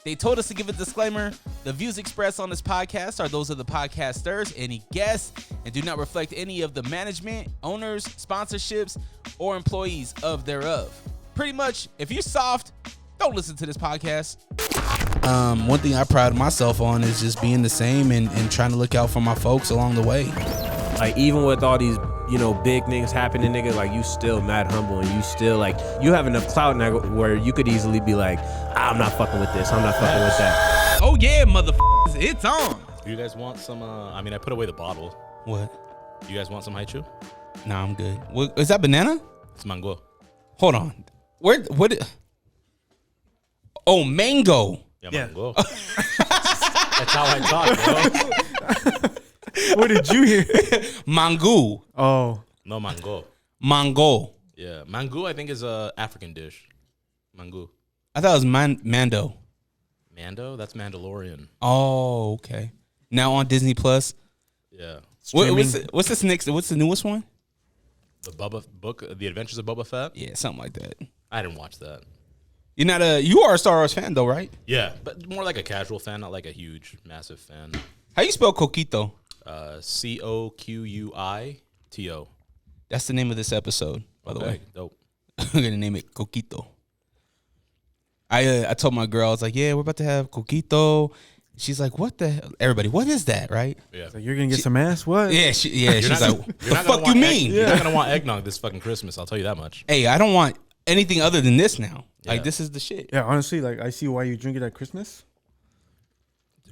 They told us to give a disclaimer. The views expressed on this podcast are those of the podcasters, any guests, and do not reflect any of the management, owners, sponsorships, or employees of thereof. Pretty much, if you're soft, don't listen to this podcast. One thing I pride myself on is just being the same and trying to look out for my folks along the way. Like, even with all these, big things happening, nigga, like, you still mad humble, and you still, like, you have enough clout now where you could easily be like, I'm not fucking with this, I'm not fucking with that. Oh yeah, motherfuckers, it's on. Do you guys want some, I put away the bottle. What? Do you guys want some haichu? Nah, I'm good. What, is that banana? It's mango. Hold on. What? Oh, mango. Yeah, mango. That's how I talk, bro. What did you hear? Mango. Oh. No, mango. Mango. Yeah, mango I think is a African dish. Mango. I thought it was Mando. Mando? That's Mandalorian. Oh, okay. Now on Disney Plus. Yeah. What's this next? What's the newest one? The The Adventures of Boba Fett? Yeah, something like that. I didn't watch that. You are a Star Wars fan though, right? Yeah, but more like a casual fan, not like a huge, massive fan. How you spell Coquito? Coquito. That's the name of this episode, by the way. Dope. I'm gonna name it Coquito. I told my girl, I was like, yeah, we're about to have Coquito. She's like, what the hell? Everybody, what is that, right? Yeah. So you're gonna get some ass? What? Yeah, she's like, what the fuck you mean? You're not gonna want eggnog this fucking Christmas, I'll tell you that much. Hey, I don't want anything other than this now. Yeah. Like, this is the shit. Yeah, honestly, like, I see why you drink it at Christmas.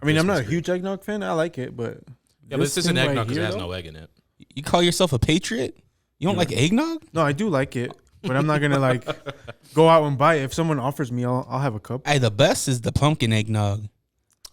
I'm not a huge eggnog fan. I like it, but yeah, but this isn't thing eggnog because here, it has though? no egg in it. You call yourself a patriot? You don't like eggnog? No, I do like it, but I'm not gonna like go out and buy it. If someone offers me, I'll have a cup. Hey, the best is the pumpkin eggnog.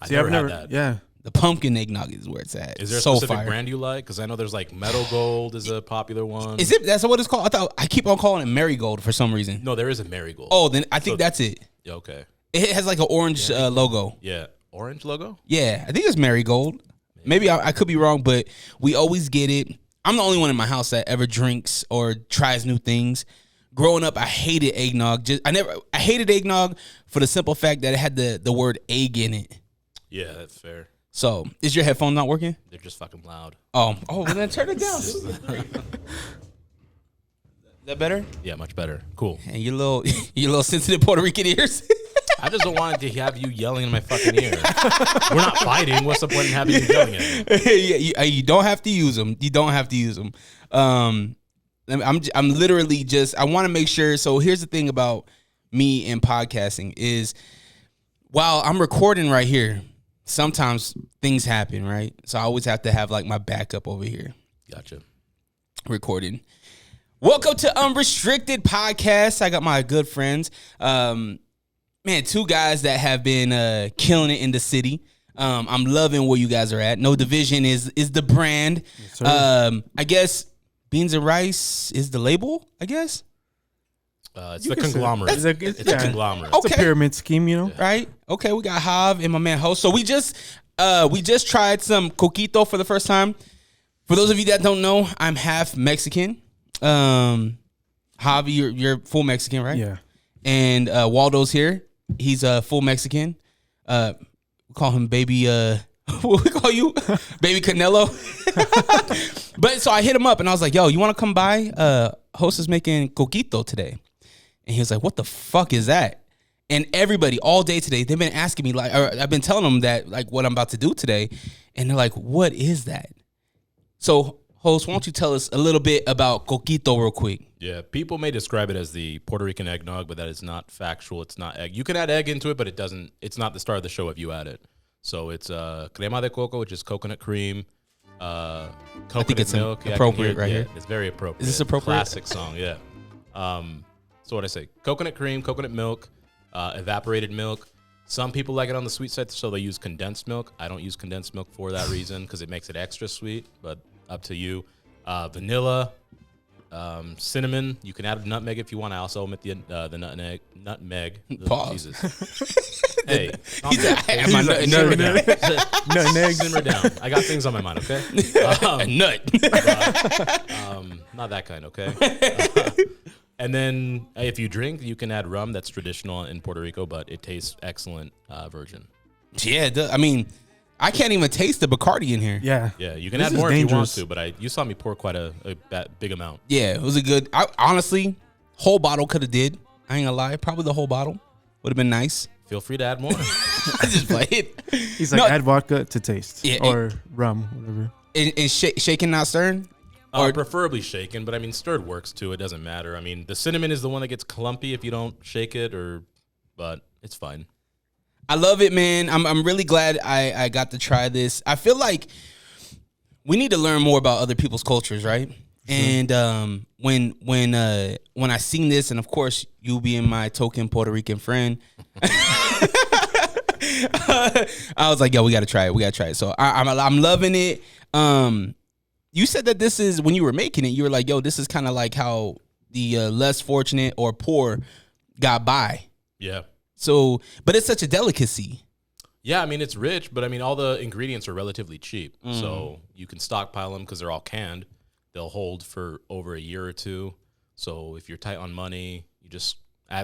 See, I've never had that. Yeah. The pumpkin eggnog is where it's at. Is there a so specific fire. brand you like? Because I know there's like Meadow Gold is a popular one. Is it? That's what it's called. I keep on calling it Marigold for some reason. No, there is a Marigold. Oh, then I think that's it. Yeah, okay. It has like an orange logo. Yeah, orange logo. Yeah, I think it's Marigold. Maybe I could be wrong, but we always get it. I'm the only one in my house that ever drinks or tries new things. Growing up, I hated eggnog. I hated eggnog for the simple fact that it had the word egg in it. Yeah, that's fair. So, is your headphone not working? They're just fucking loud. Oh, well then turn it down. Is that better? Yeah, much better. Cool. And your little sensitive Puerto Rican ears. I just don't want to have you yelling in my fucking ear. We're not fighting. What's the point in having you yelling at me? Yeah, you don't have to use them. You don't have to use them. I'm literally just, I want to make sure. So here's the thing about me and podcasting is while I'm recording right here, sometimes things happen, right? So I always have to have like my backup over here. Gotcha. Recording. Welcome to Unrestricted Podcast. I got my good friends. Two guys that have been killing it in the city. I'm loving where you guys are at. No Division is the brand. Yes, I guess Beans and Rice is the label, I guess. It's the conglomerate. It's a conglomerate. It's a pyramid scheme, Right? Okay, we got Hav and my man Host. So we just tried some Coquito for the first time. For those of you that don't know, I'm half Mexican. Javi, you're full Mexican, right? Yeah. And Waldo's here. He's a full Mexican. We call him baby. What we call you? Baby Canelo. But so I hit him up and I was like, yo, you want to come by? Host is making Coquito today. And he was like, what the fuck is that? And everybody all day today, they've been asking me, like, or I've been telling them that, like, what I'm about to do today. And they're like, what is that? So, Host, why don't you tell us a little bit about Coquito real quick? Yeah, people may describe it as the Puerto Rican eggnog, but that is not factual. It's not egg. You can add egg into it, but it's not the star of the show if you add it. So it's crema de coco, which is coconut cream, coconut I think it's milk. appropriate right here. It's very appropriate. Is this appropriate? Classic song, yeah. So what I say? Coconut cream, coconut milk, evaporated milk. Some people like it on the sweet side, so they use condensed milk. I don't use condensed milk for that reason because it makes it extra sweet, but up to you. Vanilla, cinnamon. You can add nutmeg if you want. I also omit the nutmeg. Pause. Jesus. Hey, Nutmeg. Simmer down. I got things on my mind, okay? Nut. But, not that kind, okay? And then if you drink, you can add rum. That's traditional in Puerto Rico, but it tastes excellent virgin. Yeah, it does. I mean, I can't even taste the Bacardi in here. Yeah. Yeah, you can This add is more dangerous. if you want to, but you saw me pour quite a big amount. Yeah, it was a good. Honestly, whole bottle could have did. I ain't gonna lie, probably the whole bottle would have been nice. Feel free to add more. I just play it. He's like, add vodka to taste. Yeah, or rum, whatever. And shaking, not stirring. Or preferably shaken, but I mean stirred works too. It doesn't matter. I mean the cinnamon is the one that gets clumpy if you don't shake it, but it's fine. I love it, man. I'm really glad I got to try this. I feel like we need to learn more about other people's cultures, right? And when I seen this, and of course you being my token Puerto Rican friend, I was like, yo, we gotta try it. So I'm loving it. You said that this is, when you were making it, you were like, yo, this is kind of like how the less fortunate or poor got by. Yeah. So, but it's such a delicacy. Yeah, I mean, it's rich, but I mean, all the ingredients are relatively cheap. So you can stockpile them because they're all canned. They'll hold for over a year or two. So if you're tight on money, you just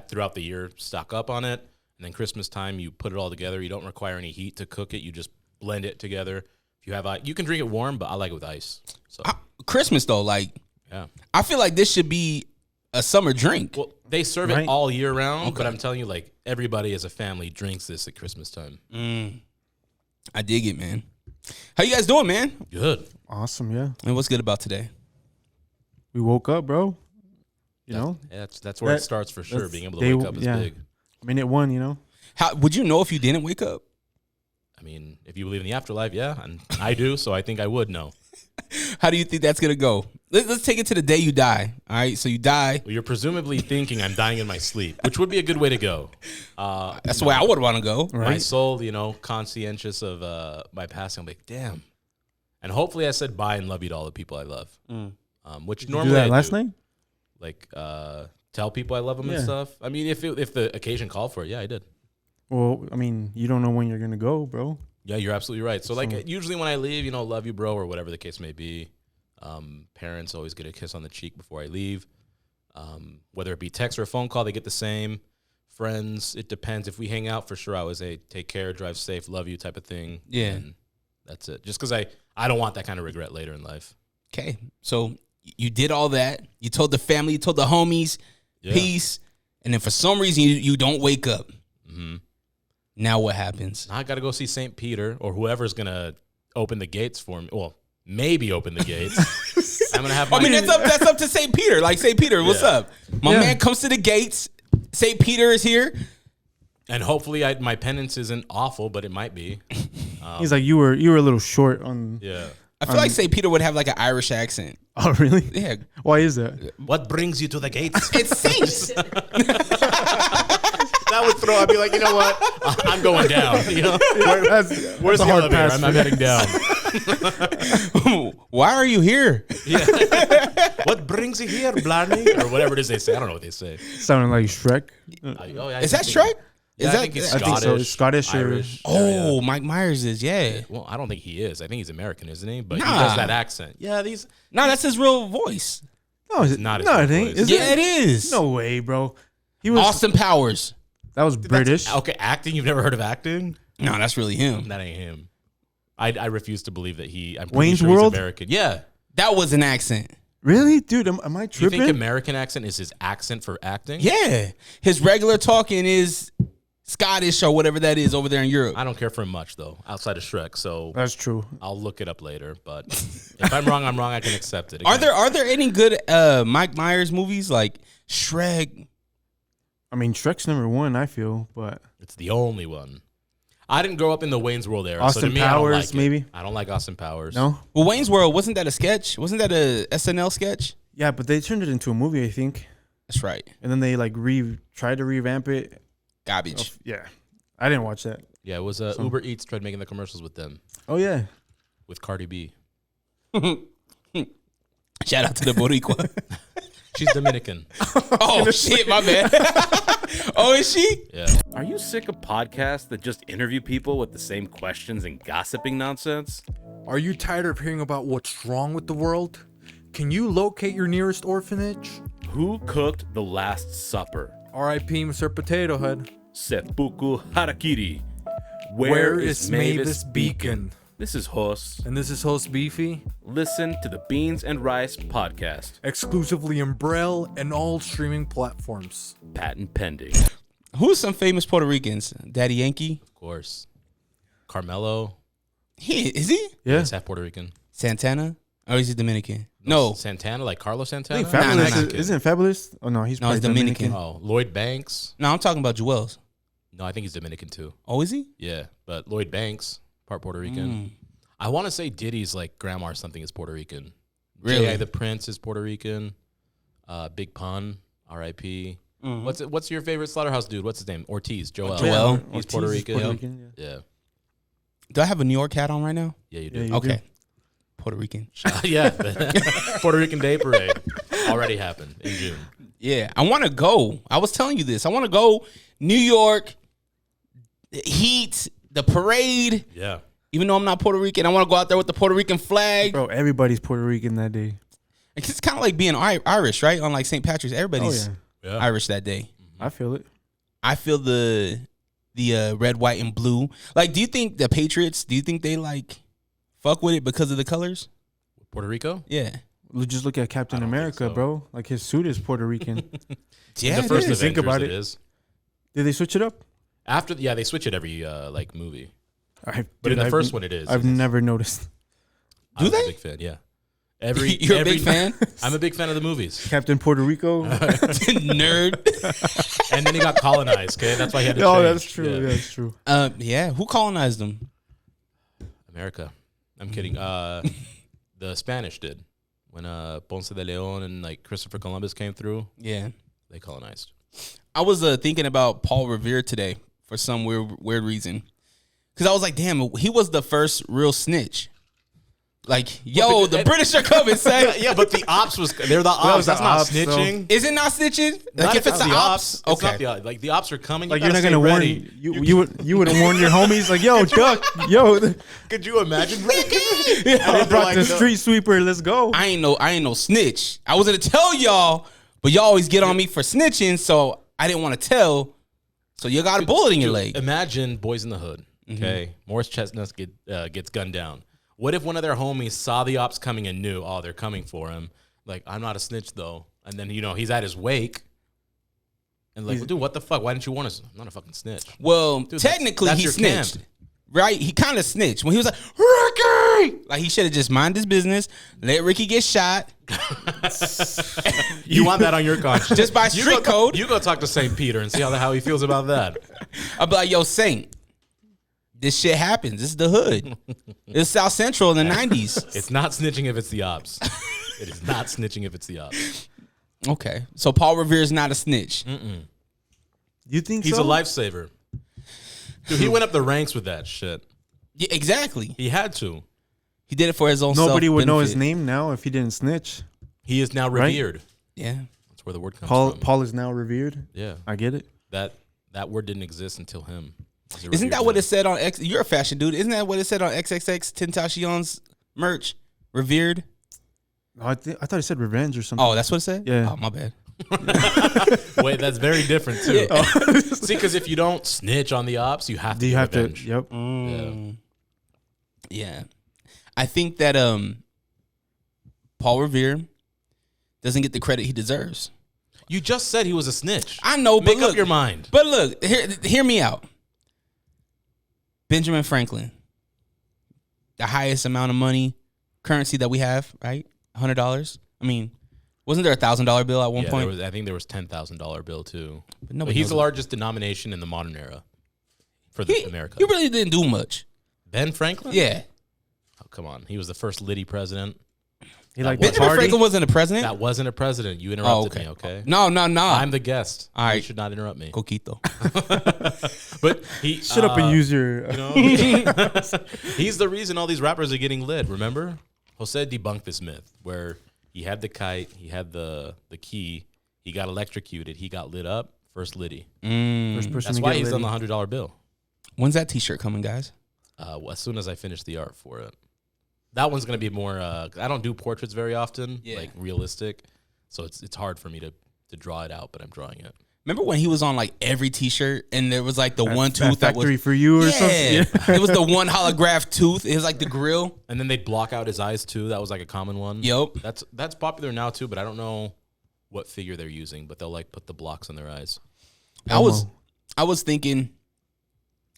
throughout the year, stock up on it. And then Christmas time, you put it all together. You don't require any heat to cook it. You just blend it together. If you have you can drink it warm, but I like it with ice. So Christmas though, like, yeah, I feel like this should be a summer drink. Well, they serve it all year round, but I'm telling you, like, everybody as a family drinks this at Christmas time. I dig it, man. How you guys doing, man? Good. Awesome, yeah. And what's good about today? We woke up, bro. You know? That's where it starts for sure. Being able to wake up is big. Minute one, you know? How would you know if you didn't wake up? I mean, if you believe in the afterlife, yeah, and I do, so I think I would know. How do you think that's gonna go? Let's take it to the day you die. All right, so you die. Well, you're presumably thinking I'm dying in my sleep, which would be a good way to go. That's the way I would want to go. Right. My soul, conscientious of my passing, I'm like, damn. And hopefully I said bye and love you to all the people I love. Which Did normally you do that I last do. night? Like, tell people I love them and stuff. I mean, if the occasion called for it, yeah, I did. Well, I mean, you don't know when you're gonna go, bro. Yeah, you're absolutely right. So, like, usually when I leave, love you, bro, or whatever the case may be. Parents always get a kiss on the cheek before I leave. Whether it be text or a phone call, they get the same. Friends, it depends. If we hang out, for sure, I always say, take care, drive safe, love you type of thing. Yeah. And that's it. Just because I don't want that kind of regret later in life. Okay, so you did all that. You told the family, you told the homies, peace, and then for some reason you don't wake up. Mm-hmm. Now what happens? Now I got to go see St. Peter or whoever's going to open the gates for me. Well, maybe open the gates. I'm going to have my... I mean, that's up to St. Peter. Like, St. Peter, what's up? My man comes to the gates. St. Peter is here. And hopefully my penance isn't awful, but it might be. He's like, you were a little short on... Yeah. I feel like St. Peter would have like an Irish accent. Oh, really? Yeah. Why is that? What brings you to the gates? It's saints. That would throw. I'd be like, you know what? I'm going down. Where's the hard elevator? pass I'm for heading down. Why are you here? Yeah. What brings you here, Blarney? Or whatever it is they say. I don't know what they say. Sounding like Shrek. Is that Shrek? Yeah, Is I think he's I Scottish. think so. Scottish or- Irish. Oh, Mike Myers is, yeah. Well, I don't think he is. I think he's American, isn't he? But he Nah. does that accent. Yeah, these. No, that's his real voice. No, is it Not his no, real it ain't. voice. Is Yeah, it? it is. No way, bro. He was Austin Powers. That was British. Okay, acting. You've never heard of acting? No, that's really him. That ain't him. I refuse to believe that he. I'm pretty Wayne's sure World? he's American. Yeah. That was an accent. Really, dude? Am I Do you tripping? think American accent is his accent for acting? Yeah. His regular talking is Scottish or whatever that is over there in Europe. I don't care for him much though, outside of Shrek. So That's true. I'll look it up later. But if I'm wrong, I'm wrong. I can accept it. Are Again, there any good Mike Myers movies like Shrek? I mean, Shrek's number one. I feel, but It's the only one. I didn't grow up in the Wayne's World era. so Austin to me, I don't Powers, like it. maybe? I don't like Austin Powers. no. Well, Wayne's World, wasn't that a sketch? Wasn't that a SNL sketch? Yeah, but they turned it into a movie, I think, That's right. and then they like tried to revamp it. Garbage. Yeah, I didn't watch that. Yeah, it was Uber Eats tried making the commercials with them, Oh yeah, with Cardi B. Shout out to the Boricua. She's Dominican. Oh, shit, my bad. Oh, is she? Yeah. Are you sick of podcasts that just interview people with the same questions and gossiping nonsense? Are you tired of hearing about what's wrong with the world? Can you locate your nearest orphanage? Who cooked the Last Supper? R.I.P. Mr. Potato Head. Seppuku Harakiri. Where is Mavis Beacon? This is Hos. And this is host Beefy. Listen to the Beans and Rice podcast. Exclusively in Braille and all streaming platforms. Patent pending. Who's some famous Puerto Ricans? Daddy Yankee? Of course. Carmelo. Is he? Yeah. He's half Puerto Rican. Santana? Or is he Dominican? No. Santana, like Carlos I Santana? think Fabulous nah. isn't Fabulous? Oh no, he's No, he's probably Dominican. Oh, Lloyd Banks. No, I'm talking about Joel's. No, I think he's Dominican too. Oh, is he? Yeah, but Lloyd Banks, part Puerto Rican. I want to say Diddy's like grandma or something is Puerto Rican. Really? J.I. the Prince is Puerto Rican. Big Pun, R.I.P. What's your favorite slaughterhouse dude? What's his name? Ortiz. Joel. Joel. He's Ortiz Puerto is Rican. Puerto Yep. Rican, yeah. Yeah. Do I have a New York hat on right now? Yeah, you Yeah, do. you Okay. do. Puerto Rican. Yeah. Puerto Rican Day Parade already happened in June. Yeah, I want to go. I was telling you this. I want to go New York, Heat, the parade. Yeah. Even though I'm not Puerto Rican, I want to go out there with the Puerto Rican flag. Bro, everybody's Puerto Rican that day. It's kind of like being Irish, right? On like St. Patrick's, Oh everybody's yeah, Yeah. Irish that day. I feel it. I feel the red, white, and blue. Like, do you think the Patriots? Do you think they like fuck with it because of the colors? Puerto Rico? Yeah, Just look at Captain I don't America, think so. bro. Like his suit is Puerto Rican. yeah. The first it is. Think Avengers about it it. is. Did they switch it up? After, yeah, they switch it every like movie. But But in the first one, it is. I've never noticed. I'm they? a big fan, yeah. Every You're a every- big fan, I'm a big fan of the movies. Captain Puerto Rico. nerd. And then he got colonized, okay? That's why he had to Oh, change. that's true. Yeah. Yeah, that's true. Yeah. Who colonized them? America. I'm kidding. The Spanish did. When Ponce de Leon and like Christopher Columbus came through, Yeah. they colonized. I was thinking about Paul Revere today for some weird reason. Because I was like, damn, he was the first real snitch. Like, yo, the British are coming, say. Yeah, but the ops they're the ops. was the That's not ops, though. snitching. Is it not snitching? Like, Not if it's the ops, It's not okay. like the ops are coming. Like you you're not gotta gonna stay warn ready. you wouldn't warn your homies like, yo, duck, yo, Could you imagine? I brought the street sweeper. Let's go. I ain't no snitch. I was gonna tell y'all, but y'all always get on me for snitching, so I didn't want to tell. So you got a bullet in your leg. Imagine Boys in the Hood. Okay, Morris Chestnut gets gunned down. What if one of their homies saw the ops coming and knew, oh, they're coming for him? Like, I'm not a snitch though. And then he's at his wake, and like, dude, what the fuck? Why didn't you warn us? I'm not a fucking snitch. Well, Dude, technically that's he your snitched. camp. Right? He kind of snitched when he was like, Ricky! Like, he should have just minded his business, let Ricky get shot. You want that on your conscience? Just by street code. You go talk to St. Peter and see how he feels about that. I'll be like, yo, Saint, this shit happens. This is the hood. It's South Central in the 90s. It's not snitching if it's the ops. It is not snitching if it's the ops. Okay. So Paul Revere is not a snitch. You think He's so? a lifesaver. Dude, he went up the ranks with that shit. Yeah, exactly. He had to. He did it for his own Nobody would know his self-benefit. name now if he didn't snitch. He is now Right? revered. Yeah. That's where the word comes from. Paul is now revered. Yeah. I get it. That word didn't exist until him. He's a Isn't revered that what man. it said on X? You're a fashion dude. Isn't that what it said on XXX Tentacion's merch? Revered? Oh, I thought it said revenge or something. Oh, that's what it said? Yeah. Oh, my bad. Wait, that's very different too. See, because if you don't snitch on the ops, you have to. Do you get have to? revenge. Yep. Yeah. I think that Paul Revere doesn't get the credit he deserves. You just said he was a snitch. I know, but Make look, up your mind. But look, hear me out. Benjamin Franklin, the highest amount of money, currency that we have, right? $100. I mean, wasn't there $1,000 bill at one point? I think there was $10,000 bill too. But But nobody he's knows the it. largest denomination in the modern era for America. He really didn't do much. Ben Franklin? Yeah. Oh, come on. He was the first Liddy president. He like was- the Benjamin party. Franklin wasn't a president. That wasn't a president. You interrupted me, okay? No. I'm the guest. All right. You should not interrupt me. Coquito. But he Shut up and use your. you know, he's the reason all these rappers are getting lit. Remember, Jose debunked this myth where he had the kite, he had the key, he got electrocuted, he got lit up. First Liddy. First person That's to why get he's on Liddy. the $100 bill. When's that T-shirt coming, guys? As soon as I finish the art for it, that one's gonna be more. I don't do portraits very often, Yeah. like realistic, so it's hard for me to to draw it out, but I'm drawing it. Remember when he was on like every T-shirt and there was like the one Fat tooth that was Factory for you or something. It was the one holograph tooth. It was like the grill. And then they'd block out his eyes too. That was like a common one. Yup. That's popular now too, but I don't know what figure they're using, but they'll like put the blocks on their eyes. I was thinking,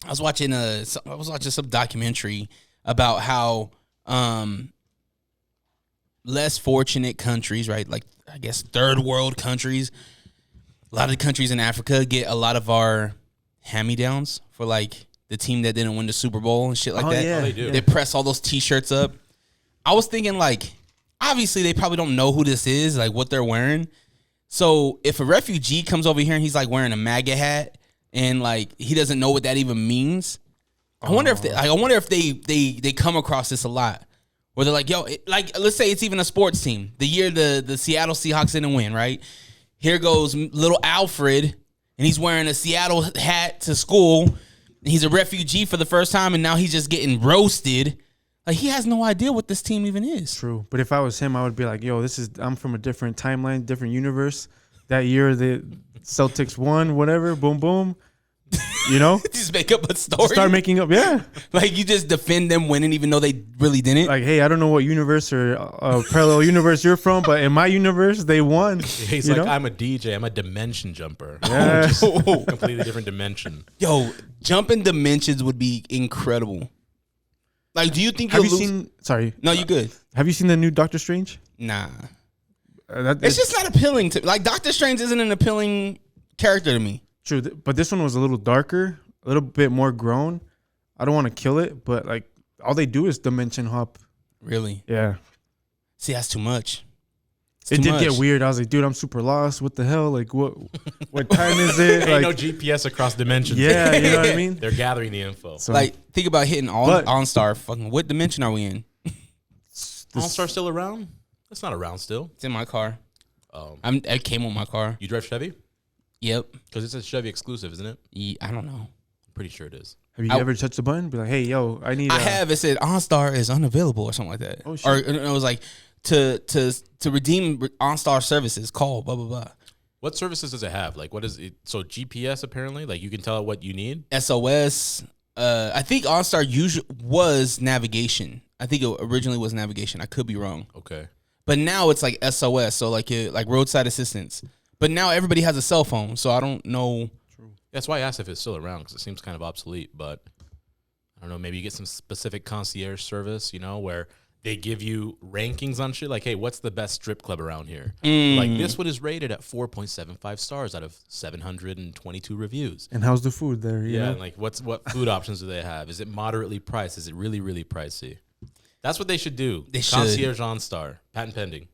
I was watching some documentary about how less fortunate countries, right? Like I guess third world countries. A lot of the countries in Africa get a lot of our hand-me-downs for like the team that didn't win the Super Bowl and shit like that. Yeah. Oh, they do. They press all those T-shirts up. I was thinking like, obviously they probably don't know who this is, like what they're wearing. So if a refugee comes over here and he's like wearing a MAGA hat and like he doesn't know what that even means, I wonder if they come across this a lot. Where they're like, yo, like let's say it's even a sports team. The year the Seattle Seahawks didn't win, right? Here goes little Alfred, and he's wearing a Seattle hat to school. And he's a refugee for the first time, and now he's just getting roasted. Like, he has no idea what this team even is. True. But if I was him, I would be like, yo, I'm from a different timeline, different universe. That year, the Celtics won, whatever, boom, boom. You know? Just make up a story. Start making up, yeah. Like, you just defend them winning even though they really didn't. Like, hey, I don't know what universe or parallel universe you're from, but in my universe, they won. He's you like, know? I'm a DJ. I'm a dimension jumper. Yeah. Just completely different dimension. Yo, jumping dimensions would be incredible. Like, do you think Have you'll you lose? seen? Sorry. No, you good. Have you seen the new Doctor Strange? Nah. It's just not appealing to me. Like, Doctor Strange isn't an appealing character to me. True, but this one was a little darker, a little bit more grown. I don't want to kill it, but like all they do is dimension hop. Really? Yeah. See, that's too much. It's It too did much. get weird. I was like, dude, I'm super lost. What the hell? Like, what time is it? Ain't no Like, GPS across dimensions. yeah, you know what I mean? They're gathering the info. So, Like, think about hitting But- OnStar. Fucking, what dimension are we in? All-Star still around? That's not around still. It's in my car. Oh. I came with my car. You drive Chevy? Yep. Because it's a Chevy exclusive, isn't it? I don't know. I'm pretty sure it is. have you I- ever touched the button? Be like, hey, yo, I need. I have. It said OnStar is unavailable or something like that. Oh, shit. Or it was like to redeem OnStar services, call blah blah blah. What services does it have? Like, what is it? So GPS apparently, like you can tell it what you need. SOS. I think OnStar usually was navigation. I think it originally was navigation. I could be wrong, Okay. but now it's like SOS. So like roadside assistance. But now everybody has a cell phone, so I don't know. That's why I asked if it's still around because it seems kind of obsolete. But I don't know. Maybe you get some specific concierge service, you know, where they give you rankings on shit. Like, hey, what's the best strip club around here? Like this one is rated at 4.75 stars out of 722 reviews. And how's the food there? You Yeah, know? and like what food options do they have? Is it moderately priced? Is it really, really pricey? That's what they should do. They should. Concierge OnStar. Patent pending.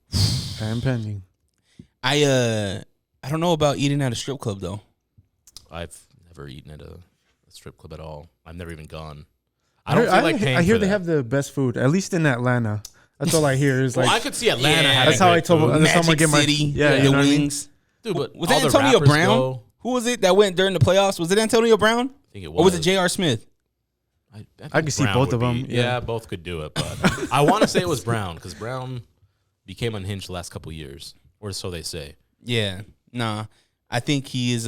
Time pending. I don't know about eating at a strip club though. I've never eaten at a strip club at all. I've never even gone. I don't feel like paying I hear for they that. have the best food, at least in Atlanta. That's all I hear. Is Well, like I could see Atlanta Yeah. having that's how I great told. food. That's how I'm gonna Magic get my City, yeah. the You know what I mean? wings. Dude, but Was all that the Antonio rappers Brown? go- Who was it that went during the playoffs? Was it Antonio Brown? I think it was. Or was it J.R. Smith? I I could see both would of them, be- yeah. Yeah, both could do it. But I want to say it was Brown because Brown became unhinged the last couple of years, or so they say. Yeah. Nah. I think he is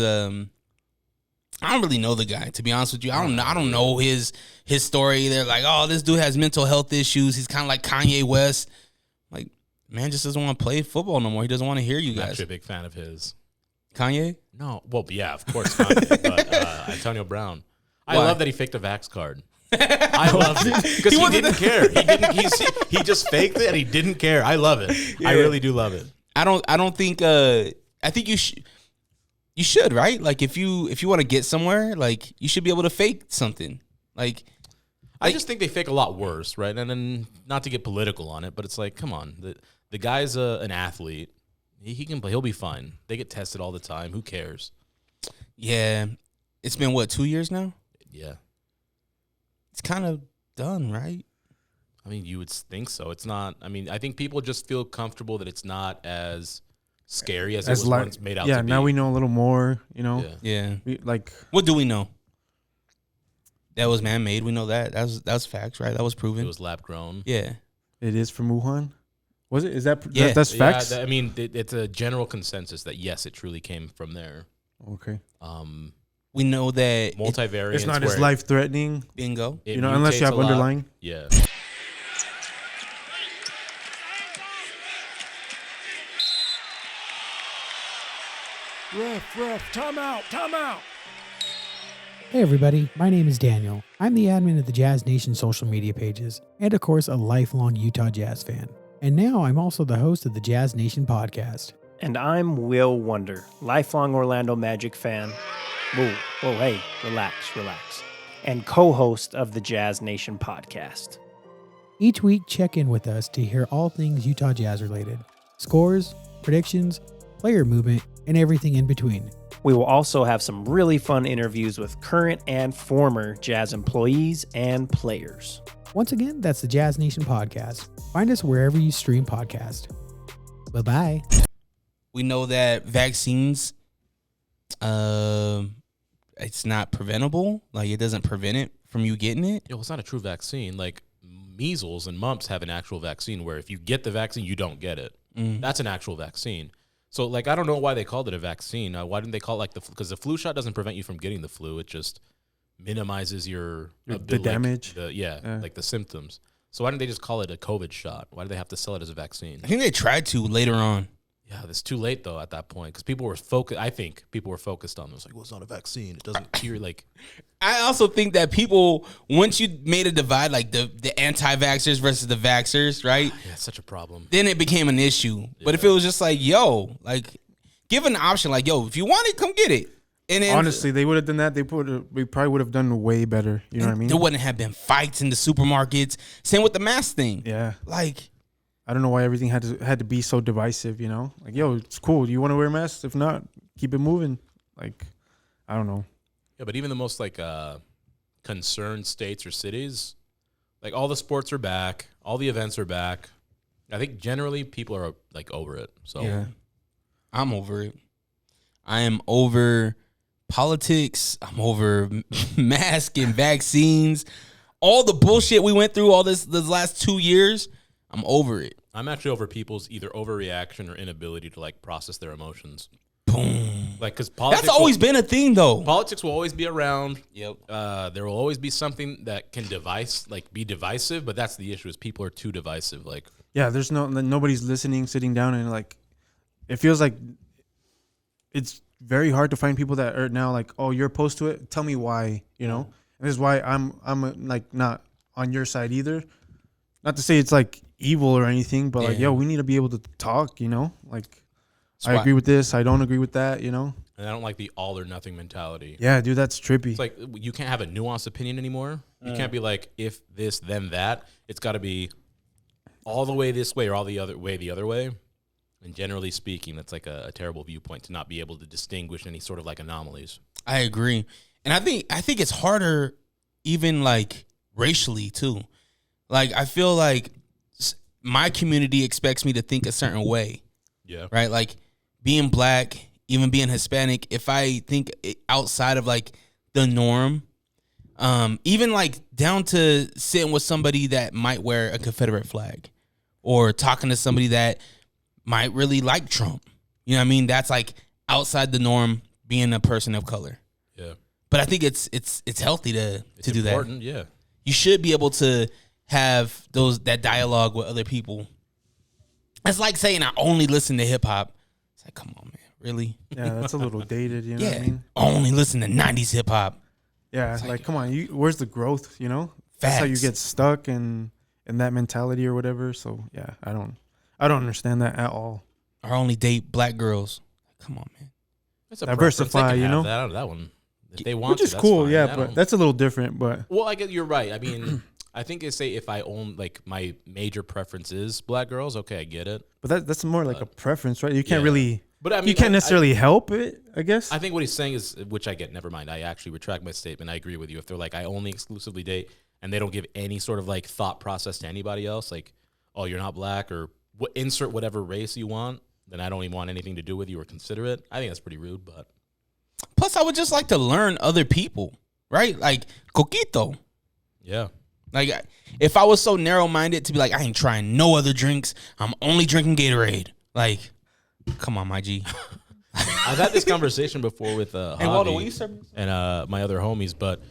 I don't really know the guy, to be honest with you. I don't know his story. They're like, oh, this dude has mental health issues. He's kind of like Kanye West. Like, man just doesn't want to play football no more. He doesn't want to hear you I'm guys. actually a big fan of his. Kanye? No, well, yeah, of course, Kanye, but Antonio Brown. I Why? love that he faked a Vax card. I love it because he didn't care. He didn't. He just faked it and he didn't care. I love it. I really do love it. I don't think I think you should, right? Like if you want to get somewhere, like you should be able to fake something. Like I just think they fake a lot worse, right? And then not to get political on it, but it's like, come on, the guy's an athlete. He can play. He'll be fine. They get tested all the time. Who cares? yeah, it's been what 2 years now. Yeah, It's kind of done, right? I mean, you would think so. It's not. I mean, I think people just feel comfortable that it's not as scary as it was once made out to be. now we know a little more. You know, Yeah. Yeah. like What do we know? That was man-made. We know that. That was facts, right? That was proven. It was lab grown. Yeah. it is from Wuhan. Was it? Is that Yeah. that's facts? I mean, it's a general consensus that yes, it truly came from there. Okay. We know that Multivariants. It's not as where life threatening. bingo. it You know, unless you mutates have a lot. underlying. Yeah. Ref, time out. Hey everybody, my name is Daniel. I'm the admin of the Jazz Nation social media pages, and of course a lifelong Utah Jazz fan. And now I'm also the host of the Jazz Nation podcast. And I'm Will Wonder, lifelong Orlando Magic fan. Whoa, hey, relax. And co-host of the Jazz Nation podcast. Each week, check in with us to hear all things Utah Jazz related. Scores, predictions, player movement, and everything in between. We will also have some really fun interviews with current and former Jazz employees and players. Once again, that's the Jazz Nation podcast. Find us wherever you stream podcasts. Bye-bye. We know that vaccines, it's not preventable. Like, it doesn't prevent it from you getting it. Yo, it's not a true vaccine. Like measles and mumps have an actual vaccine where if you get the vaccine, you don't get it. That's an actual vaccine. So, like, I don't know why they called it a vaccine. Why didn't they call it like because the flu shot doesn't prevent you from getting the flu. It just minimizes your The ability, damage. like the symptoms. So why didn't they just call it a COVID shot? Why do they have to sell it as a vaccine? I think they tried to later on. Yeah, it's too late though at that point because people were focused. I think people were focused on this. Like, well, it's not a vaccine. It doesn't cure. Like, I also think that people, once you made a divide, like the anti-vaxxers versus the vaxxers, right? yeah, it's such a problem. Then it became an issue. But if it was just like, yo, like, give an option, like, yo, if you want it, come get it. And then Honestly, they would have done that. We probably would have done way better. You know what I mean? there wouldn't have been fights in the supermarkets. Same with the mask thing. Yeah. Like, I don't know why everything had to be so divisive. You know, like, yo, it's cool. Do you want to wear masks? If not, keep it moving. Like, I don't know. Yeah, but even the most like concerned states or cities, like all the sports are back, all the events are back. I think generally people are like over it. So Yeah. I'm over it. I am over politics. I'm over masks and vaccines. All the bullshit we went through all this last 2 years, I'm over it. I'm actually over people's either overreaction or inability to like process their emotions. Boom. Like, because politics That's always been a thing, though. politics will always be around. Yep. There will always be something that can be divisive, but that's the issue is people are too divisive. Like, Yeah, there's nobody's listening, sitting down, and like, it feels like it's very hard to find people that are now like, oh, you're opposed to it. Tell me why, you know. And this is why I'm like not on your side either. Not to say it's like evil or anything, but like, Yeah. yo, we need to be able to talk, you know. Like, That's I why- agree with this, I don't agree with that, you know. and I don't like the all or nothing mentality. Yeah, dude, that's trippy. It's like you can't have a nuanced opinion anymore. You can't be like if this then that. It's got to be all the way this way or all the other way. And generally speaking, that's like a terrible viewpoint to not be able to distinguish any sort of like anomalies. I agree. And I think it's harder even like racially too. Like, I feel like my community expects me to think a certain way, Yeah. right? Like, being black, even being Hispanic, if I think outside of like the norm, even like down to sitting with somebody that might wear a Confederate flag or talking to somebody that might really like Trump. You know what I mean? That's like outside the norm being a person of color. Yeah. But I think it's healthy to do that. Important, yeah. You should be able to have that dialogue with other people. It's like saying I only listen to hip hop. It's like, come on, man, really? Yeah, that's a little dated, you know Yeah, what I mean? only listen to 90s hip hop. Yeah, like, come on, where's the growth, you know? That's how you Facts. get stuck in that mentality or whatever. So yeah, I don't understand that at all. Or only date black girls. Come on, man. It's a Diversify, preference. They can you know? have that out of that one. If they want Which to, is that's cool, fine. yeah, I but don't- that's a little different. But Well, I guess you're right. I mean, I think they say if I own like my major preference is black girls, okay, I get it. that's more like a preference, right? You can't yeah. really, But I mean, you can't necessarily help it, I guess. I think what he's saying is, which I get. Never mind. I actually retract my statement. I agree with you. If they're like, I only exclusively date, and they don't give any sort of like thought process to anybody else, like, oh, you're not black, or insert whatever race you want, then I don't even want anything to do with you or consider it. I think that's pretty rude. But Plus, I would just like to learn other people, right? Like Coquito. yeah, Like, if I was so narrow minded to be like, I ain't trying no other drinks, I'm only drinking Gatorade. Like, come on, my G. I've had this conversation before with Hey, Waldo, will you serve me? and my other homies, but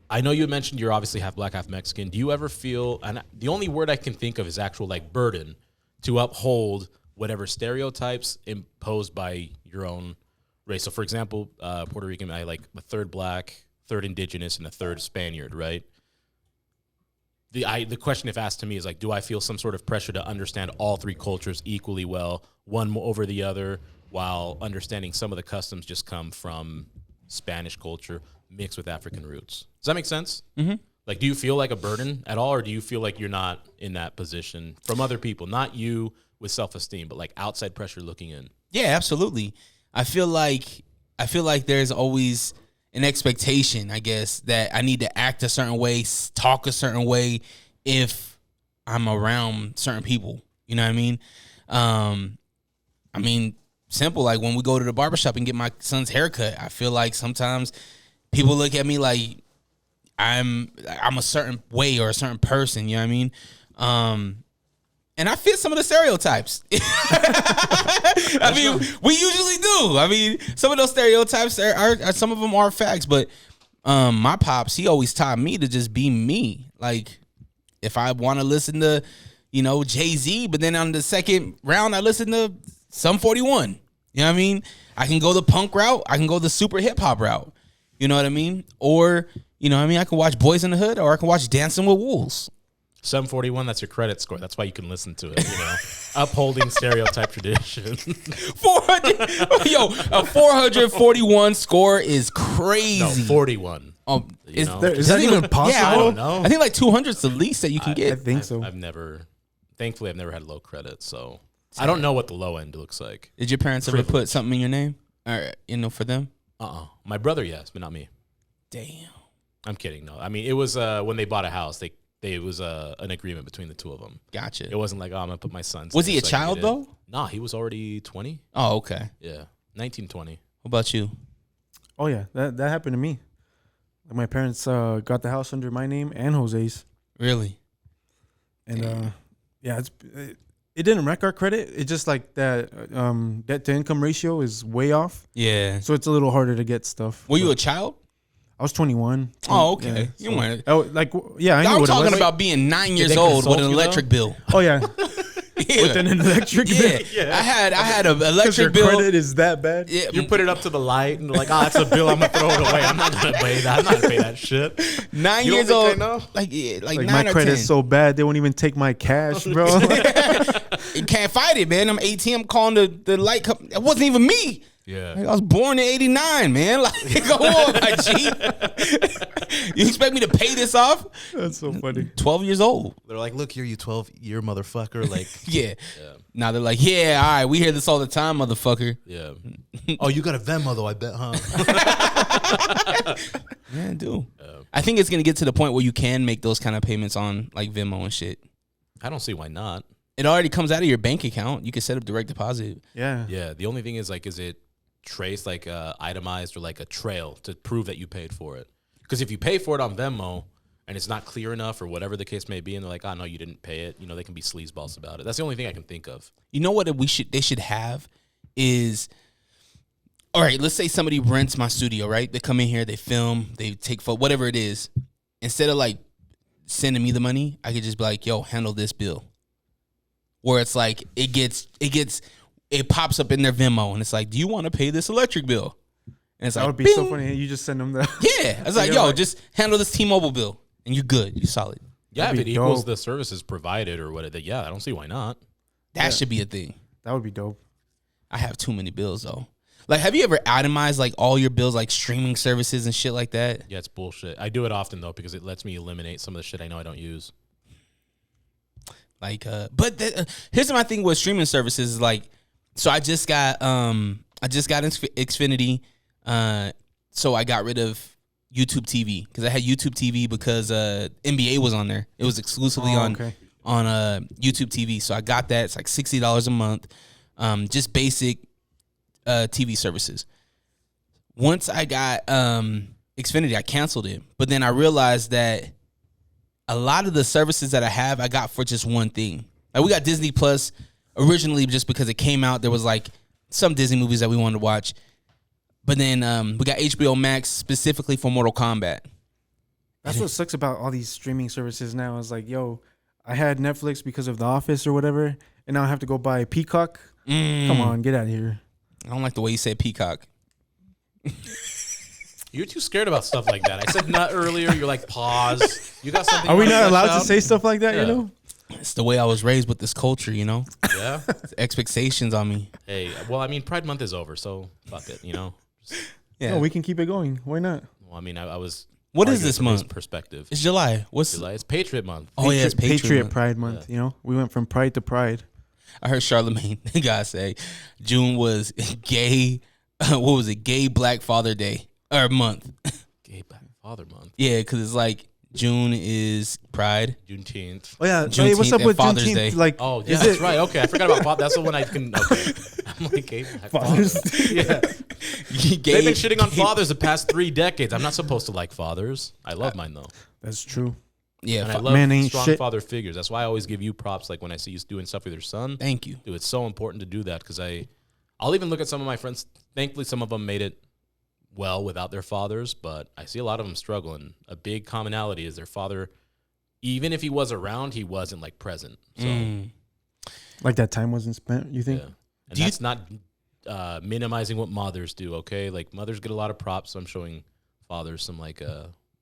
I know you mentioned you're obviously half black, half Mexican. Do you ever feel, and the only word I can think of is actual like burden to uphold whatever stereotypes imposed by your own race? So, for example, Puerto Rican, I like a third black, third indigenous, and a third Spaniard, right? The question, if asked to me, is like, do I feel some sort of pressure to understand all three cultures equally well, one over the other, while understanding some of the customs just come from Spanish culture mixed with African roots? Does that make sense? Mm-hmm. Like, do you feel like a burden at all, or do you feel like you're not in that position from other people, not you with self-esteem, but like outside pressure looking in? Yeah, absolutely. I feel like there's always an expectation, I guess, that I need to act a certain way, talk a certain way if I'm around certain people. You know what I mean? Simple, like when we go to the barbershop and get my son's haircut, I feel like sometimes people look at me like I'm a certain way or a certain person, you know what I mean? And I fit some of the stereotypes. I mean, we usually do. I mean, some of those stereotypes are some of them are facts, but my pops, he always taught me to just be me. Like, if I want to listen to, Jay-Z, but then on the second round, I listen to Sum 41. You know what I mean? I can go the punk route. I can go the super hip hop route. You know what I mean? Or, I can watch Boys in the Hood, or I can watch Dancing with Wolves. 741, that's your credit score. That's why you can listen to it, upholding stereotype tradition. 400, a 441 score is crazy. No, 41. Oh, is that even possible? Yeah, I don't know. I think like 200 is the least that you can I get. think so. Thankfully, I've never had low credit, so I don't know what the low end looks like. Did your parents ever put something in your name? Or, for them? My brother, yes, but not me. Damn. I'm kidding. No, I mean, it was when they bought a house, it was an agreement between the two of them. Gotcha. It wasn't like, I'm going to put my son's Was name he a so I can child, get though? it. Nah, he was already 20. Oh, okay. Yeah, 1920. What about you? Oh yeah, that happened to me. Like, my parents got the house under my name and Jose's, Really? and it didn't wreck our credit. It's just like that debt to income ratio is way off, Yeah. so it's a little harder to get stuff. Were you a child? I was 21. Oh, okay. Yeah, You weren't. I knew I'm what it talking was. about being 9 years they old with consult an you, electric bill. Oh yeah, Yeah. with an electric bill. Yeah. I had an Because your electric bill. credit is that bad. Yeah. You put it up to the light and like, it's a bill. I'm gonna throw it away. I'm not gonna pay that. I'm not gonna pay that shit. 9 You years don't old. think I know? Like Like 9 my or credit's 10. so bad they won't even take my cash, bro. You can't fight it, man. I'm 18. I'm calling the light company. It wasn't even me. Yeah. Like, I was born in 89, man. Like, go on, my G. You expect me to pay this off? That's so funny. 12 years old. They're like, look here, you 12-year motherfucker. Like, Yeah. Now they're like, yeah, all right, we hear this all the time, motherfucker. Yeah. oh, you got a Venmo though, I bet, huh? Yeah, I do. I think it's going to get to the point where you can make those kind of payments on like Venmo and shit. I don't see why not. It already comes out of your bank account. You can set up direct deposit. Yeah. Yeah. The only thing is like, is it traced like itemized or like a trail to prove that you paid for it? Because if you pay for it on Venmo and it's not clear enough or whatever the case may be, and they're like, no, you didn't pay it, they can be sleazeballs about it. That's the only thing I can think of. You know what they should have is, all right, let's say somebody rents my studio, right? They come in here, they film, they take photo, whatever it is. Instead of like sending me the money, I could just be like, yo, handle this bill. Where it's like it pops up in their Venmo and it's like, do you want to pay this electric bill? And it's That like, would be bing. so funny. You just send them the. Yeah. I was like, You're yo, like- just handle this T-Mobile bill and you're good. You're solid. Yeah, if That'd it be equals dope. the services provided or what, I don't see why not. That should be a thing. That would be dope. I have too many bills though. Like, have you ever itemized like all your bills, like streaming services and shit like that? Yeah, it's bullshit. I do it often though because it lets me eliminate some of the shit I know I don't use. Like, here's my thing with streaming services is like, so I just got Xfinity, so I got rid of YouTube TV because I had YouTube TV because NBA was on there. It was exclusively on YouTube TV, so I got that. It's like $60 a month, just basic TV services. Once I got Xfinity, I canceled it, but then I realized that a lot of the services that I have, I got for just one thing. Like we got Disney Plus originally just because it came out. There was like some Disney movies that we wanted to watch. But then we got HBO Max specifically for Mortal Kombat. That's what sucks about all these streaming services now. Is like, yo, I had Netflix because of The Office or whatever, and now I have to go buy Peacock. Come on, get out of here. I don't like the way you said Peacock. You're too scared about stuff like that. I said nut earlier. You're like, pause. You got something? Are we you wanna not allowed flesh to out? say stuff like that? Yeah. You know. It's the way I was raised with this culture, you know? Yeah. Expectations on me. Hey, well, I mean, Pride Month is over, so fuck it, you know? Yeah. No, we can keep it going. Why not? Well, I mean, I was. What is arguing this from his month? Perspective. It's July. What's July. It's Patriot Month. Oh, yeah, it's Patriot Month. Pride Month. You know, we went from pride to pride. I heard Charlemagne, the guy, say June was gay. What was it? Gay Black Father Day or month. Gay Black Father Month. Yeah, because it's like June is Pride. Juneteenth. Oh yeah, Juneteenth hey, what's up and with Father's Juneteenth? Day. Like, Oh, yeah, is that's it right. Okay, I forgot about Father. That's the one I can. Okay. I'm like, Gay Black Fathers? Fathers. Yeah. Gay, They've been shitting on fathers the past 3 decades. I'm not supposed to like fathers. I love mine, though. That's true. Yeah, And I love Man ain't strong shit. father figures. That's why I always give you props. Like when I see you doing stuff with your son. thank you. Dude, it's so important to do that because I'll even look at some of my friends. Thankfully, some of them made it well without their fathers, but I see a lot of them struggle. And a big commonality is their father, even if he was around, he wasn't like present. So, Like that time wasn't spent. You think? yeah. And that's not minimizing what mothers do, okay? Like mothers get a lot of props, so I'm showing fathers some like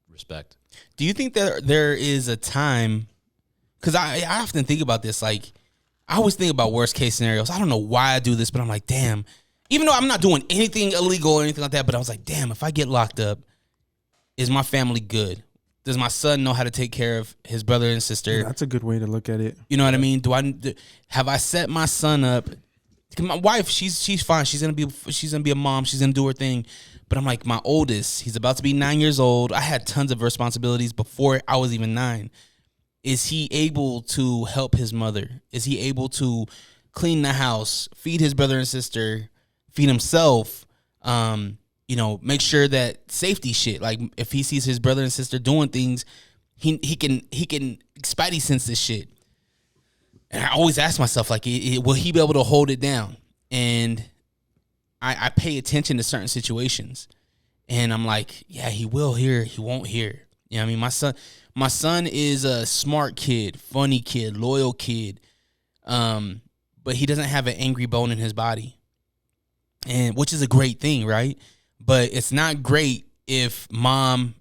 respect. Do you think that there is a time? Because I often think about this. Like, I always think about worst case scenarios. I don't know why I do this, but I'm like, damn. Even though I'm not doing anything illegal or anything like that, but I was like, damn, if I get locked up, is my family good? Does my son know how to take care of his brother and sister? Yeah, that's a good way to look at it. You know what I mean? Have I set my son up? My wife, she's fine. She's gonna be a mom. She's gonna do her thing. But I'm like, my oldest, he's about to be 9 years old. I had tons of responsibilities before I was even 9. Is he able to help his mother? Is he able to clean the house, feed his brother and sister, feed himself? Make sure that safety shit. Like if he sees his brother and sister doing things, he can spidey sense this shit. And I always ask myself, like, will he be able to hold it down? And I pay attention to certain situations, and I'm like, yeah, he will hear, he won't hear. You know what I mean? My son is a smart kid, funny kid, loyal kid, but he doesn't have an angry bone in his body, and which is a great thing, right? But it's not great if mom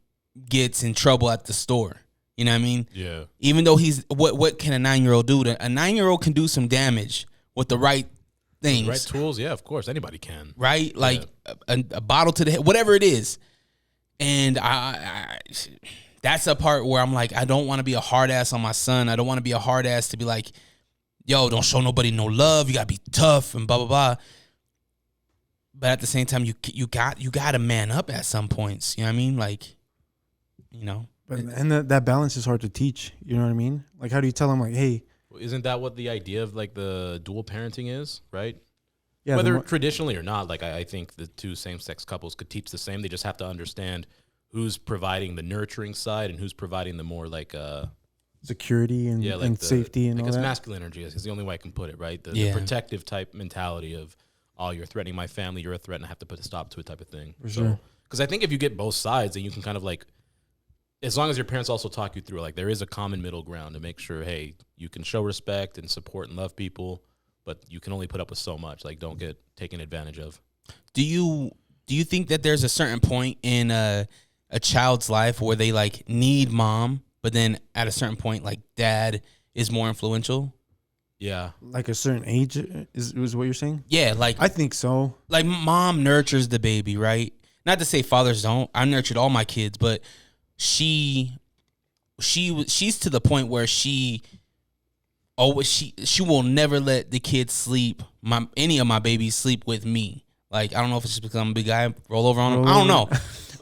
gets in trouble at the store. You know what I mean? Yeah. Even though he's what can a 9-year-old do? A 9-year-old can do some damage with the right things. Right tools, yeah, of course. Anybody can. Right? Like a bottle to the head, whatever it is. And I that's a part where I'm like, I don't want to be a hard ass on my son. I don't want to be a hard ass to be like, yo, don't show nobody no love. You gotta be tough and blah blah blah. But at the same time, you got to man up at some points. You know what I mean? Like, you know. And that balance is hard to teach. You know what I mean? Like, how do you tell them, like, hey, Isn't that what the idea of like the dual parenting is, right? yeah, Whether traditionally or not, like I think the two same-sex couples could teach the same. They just have to understand who's providing the nurturing side and who's providing the more like security and, like and the, safety and I all guess that. masculine energy is the only way I can put it, right? The Yeah. protective type mentality of, oh, you're threatening my family, you're a threat, and I have to put a stop to it type of thing. For sure. Because I think if you get both sides, then you can kind of like, as long as your parents also talk you through, like there is a common middle ground to make sure, hey, you can show respect and support and love people, but you can only put up with so much. Like, don't get taken advantage of. Do you think that there's a certain point in a child's life where they like need mom, but then at a certain point, like dad is more influential? Yeah. Like a certain age is what you're saying? Yeah, like I think so. like mom nurtures the baby, right? Not to say fathers don't. I nurtured all my kids, but she's to the point where she will never let the kids sleep. Any of my babies sleep with me. Like, I don't know if it's just because I'm a big guy, roll over on them. I don't know.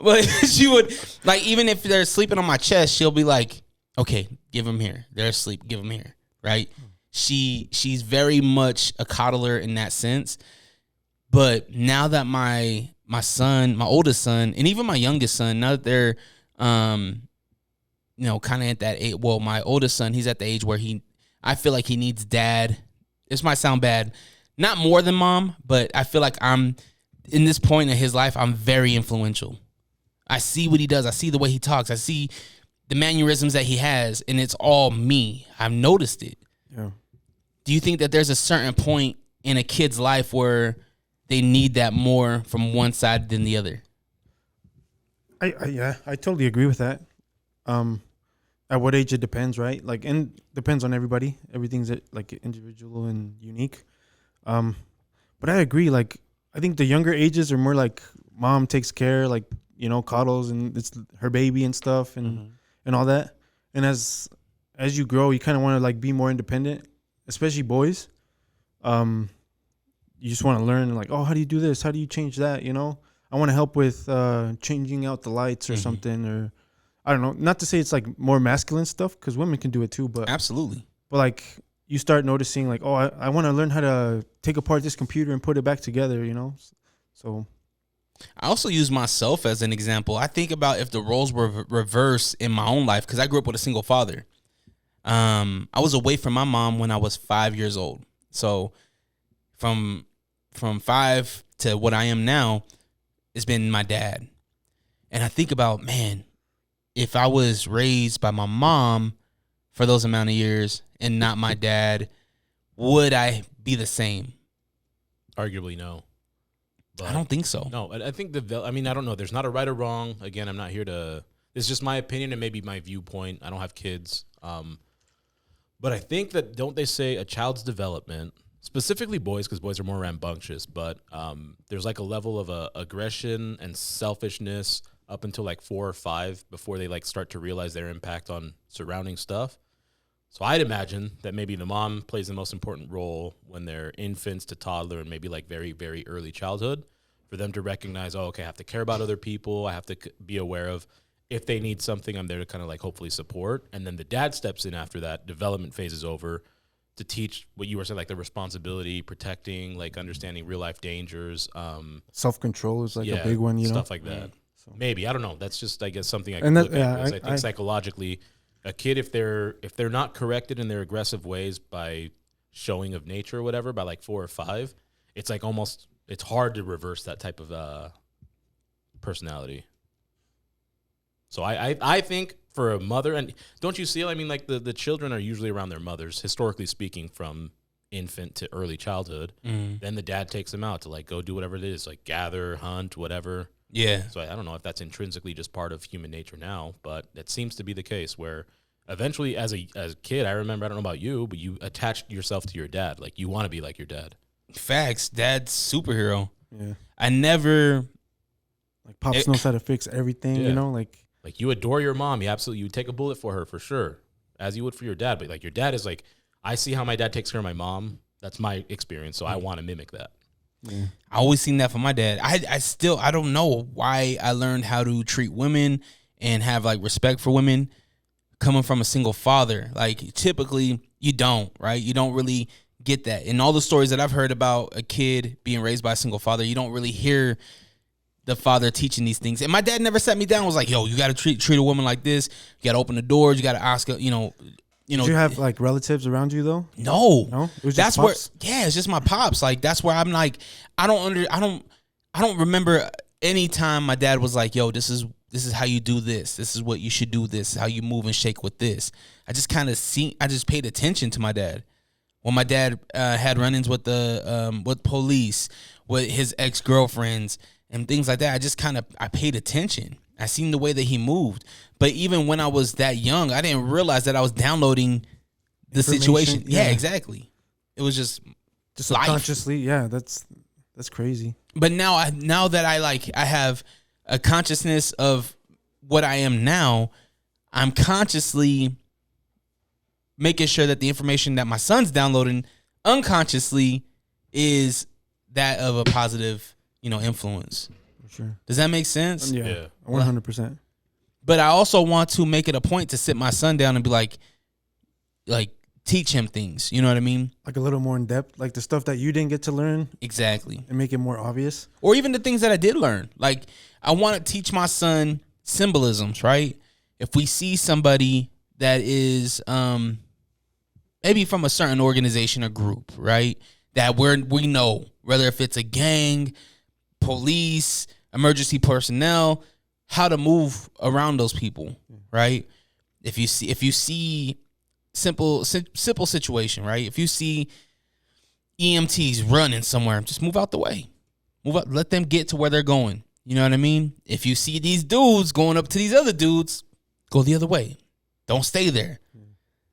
But she would, like, even if they're sleeping on my chest, she'll be like, okay, give them here. They're asleep, give them here, right? She's very much a coddler in that sense. But now that my son, my oldest son, and even my youngest son, now that they're kind of at that age. Well, my oldest son, he's at the age where I feel like he needs dad. This might sound bad, not more than mom, but I feel like I'm in this point in his life, I'm very influential. I see what he does. I see the way he talks. I see the mannerisms that he has, and it's all me. I've noticed it. Yeah. Do you think that there's a certain point in a kid's life where they need that more from one side than the other? I totally agree with that. At what age it depends, right? Like, and depends on everybody. Everything's like individual and unique. But I agree. Like, I think the younger ages are more like mom takes care, like, coddles, and it's her baby and stuff, and all that. And as you grow, you kind of want to like be more independent, especially boys. You just want to learn, like, oh, how do you do this? How do you change that? I want to help with changing out the lights or something, or I don't know. Not to say it's like more masculine stuff, because women can do it too, but absolutely. But like you start noticing, like, oh, I want to learn how to take apart this computer and put it back together. So I also use myself as an example. I think about if the roles were reversed in my own life, because I grew up with a single father. I was away from my mom when I was 5 years old. So from 5 to what I am now, it's been my dad. And I think about, man, if I was raised by my mom for those amount of years and not my dad, would I be the same? Arguably, no. But I don't think so. No, I think I don't know. There's not a right or wrong. Again, I'm not here to. It's just my opinion and maybe my viewpoint. I don't have kids, but I think that don't they say a child's development, specifically boys, because boys are more rambunctious. But there's like a level of aggression and selfishness up until like 4 or 5 before they like start to realize their impact on surrounding stuff. So I'd imagine that maybe the mom plays the most important role when they're infants to toddler and maybe like very, very early childhood, for them to recognize, oh, okay, I have to care about other people. I have to be aware of if they need something, I'm there to kind of like hopefully support. And then the dad steps in after that development phase is over to teach what you were saying, like the responsibility, protecting, like understanding real life dangers. Self-control is like a big one, stuff like that. So. Maybe, I don't know. That's just, I guess, something I can and look at. I think psychologically, a kid, if they're not corrected in their aggressive ways by showing of nature or whatever, by like 4 or 5, it's like it's hard to reverse that type of personality. So I think for a mother, and don't you see, I mean, like the children are usually around their mothers, historically speaking, from infant to early childhood. Then the dad takes them out to like go do whatever it is, like gather, hunt, whatever. Yeah. So I don't know if that's intrinsically just part of human nature now, but it seems to be the case where eventually as a kid, I remember, I don't know about you, but you attached yourself to your dad. Like you want to be like your dad. Facts. Dad's superhero. Yeah. I never. Like Pops knows how to fix everything, like you adore your mom. You would take a bullet for her for sure, as you would for your dad. But like your dad is like, I see how my dad takes care of my mom. That's my experience. So I want to mimic that. Yeah. I always seen that from my dad. I don't know why I learned how to treat women and have like respect for women coming from a single father. Like typically you don't, right? You don't really get that. In all the stories that I've heard about a kid being raised by a single father, you don't really hear the father teaching these things. And my dad never sat me down and was like, yo, you got to treat a woman like this. You got to open the doors. You got to ask her, Did you have like relatives around you though? No. It was that's just pops? It's just my pops. Like that's where I'm like, I don't remember any time my dad was like, yo, this is how you do this. This is what you should do. This is how you move and shake with this. I just paid attention to my dad. When my dad had run-ins with with police, with his ex-girlfriends and things like that, I paid attention. I seen the way that he moved. But even when I was that young, I didn't realize that I was downloading the situation. Yeah, exactly. It was just subconsciously. Yeah, that's crazy. But now that I have a consciousness of what I am now, I'm consciously making sure that the information that my son's downloading unconsciously is that of a positive, influence. For sure. Does that make sense? Yeah. 100%. But I also want to make it a point to sit my son down and be like teach him things. You know what I mean? Like a little more in depth, like the stuff that you didn't get to learn. Exactly. And make it more obvious. Or even the things that I did learn. Like I want to teach my son symbolisms, right? if we see somebody that is maybe from a certain organization or group, right, that we know, whether if it's a gang, police, emergency personnel, how to move around those people, right? If you see simple situation, right? If you see EMTs running somewhere, just move out the way. Move up, let them get to where they're going. You know what I mean? If you see these dudes going up to these other dudes, go the other way. Don't stay there.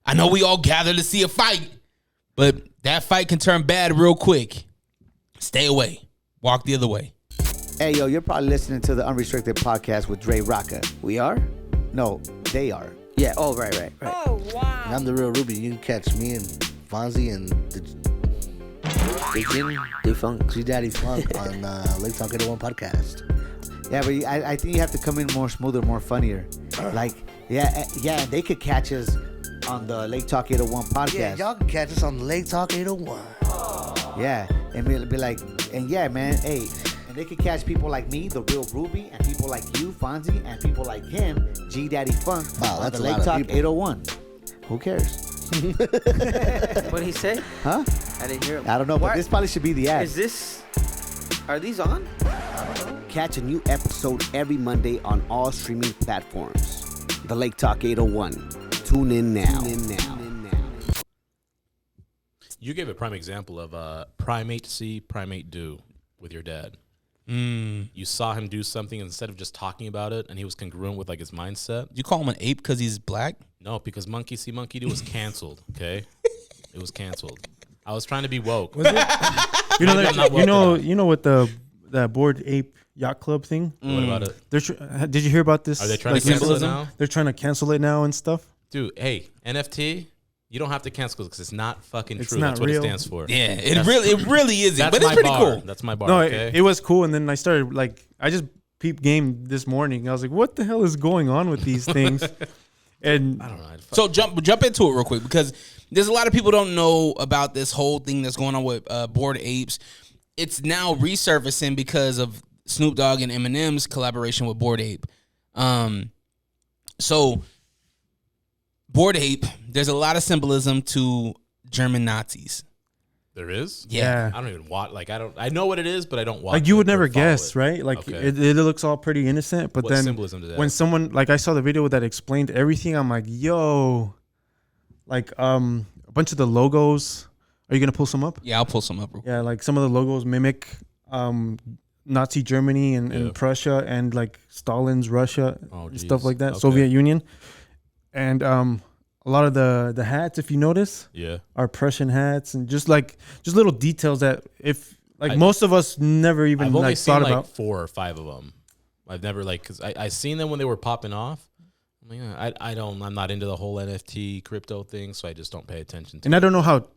I know we all gather to see a fight, but that fight can turn bad real quick. Stay away. Walk the other way. Hey, yo, you're probably listening to the Unrestricted Podcast with DreRawka. We are? No, they are. Yeah. Oh, right. Oh, wow. And I'm the real Ruby. You can catch me and Fonzie and the Funk. G Daddy Funk on Lake Talk 801 podcast. Yeah, but I think you have to come in more smoother, more funnier. Like, yeah, they could catch us on the Lake Talk 801 podcast. Yeah, y'all can catch us on Lake Talk 801. Yeah, and be like, and yeah, man, hey, and they could catch people like me, the real Ruby, and people like you, Fonzie, and people like him, G Daddy Funk, wow, on that's the a Lake lot of Talk people. 801. Who cares? What did he say? Huh? I didn't hear him. I don't know, but this probably should be the ad. Are these on? Catch a new episode every Monday on all streaming platforms. The Lake Talk 801. Tune in now. You gave a prime example of primate see, primate do with your dad. You saw him do something instead of just talking about it, and he was congruent with like his mindset. You call him an ape because he's black? No, because monkey see, monkey do was canceled. Okay, it was canceled. I was trying to be woke. Was it? you know what that Bored Ape Yacht Club thing? What about it? Did you hear about this? Are they trying to cancel it now? They're trying to cancel it now and stuff. Dude, hey, NFT. You don't have to cancel it because it's not fucking It's true. not That's what real. it stands for. Yeah, it really isn't. But it's my pretty bar. cool. That's my bar. No, okay? it was cool, and then I started I just peeped game this morning. I was like, what the hell is going on with these things? And I don't know. So jump into it real quick, because there's a lot of people don't know about this whole thing that's going on with Bored Apes. It's now resurfacing because of Snoop Dogg and Eminem's collaboration with Bored Ape. So Bored Ape, there's a lot of symbolism to German Nazis. There is? Yeah. I don't even watch. Like, I know what it is, but I don't watch. like you would it or never follow guess, it. right? Like Okay. it looks all pretty innocent, but What then symbolism does that when have? someone I saw the video that explained everything, I'm like, yo, like a bunch of the logos. Are you gonna pull some up? Yeah, I'll pull some up real quick. Yeah, like some of the logos mimic Nazi Germany and Prussia and like Stalin's Russia and stuff like that, Okay. Soviet Union. And a lot of the hats, if you notice, are Prussian hats, and just little details that if most of us never even I've only like seen thought like about. 4 or 5 of them. I've never because I seen them when they were popping off. I'm like, I'm not into the whole NFT crypto thing, so I just don't pay attention to And it. I don't know how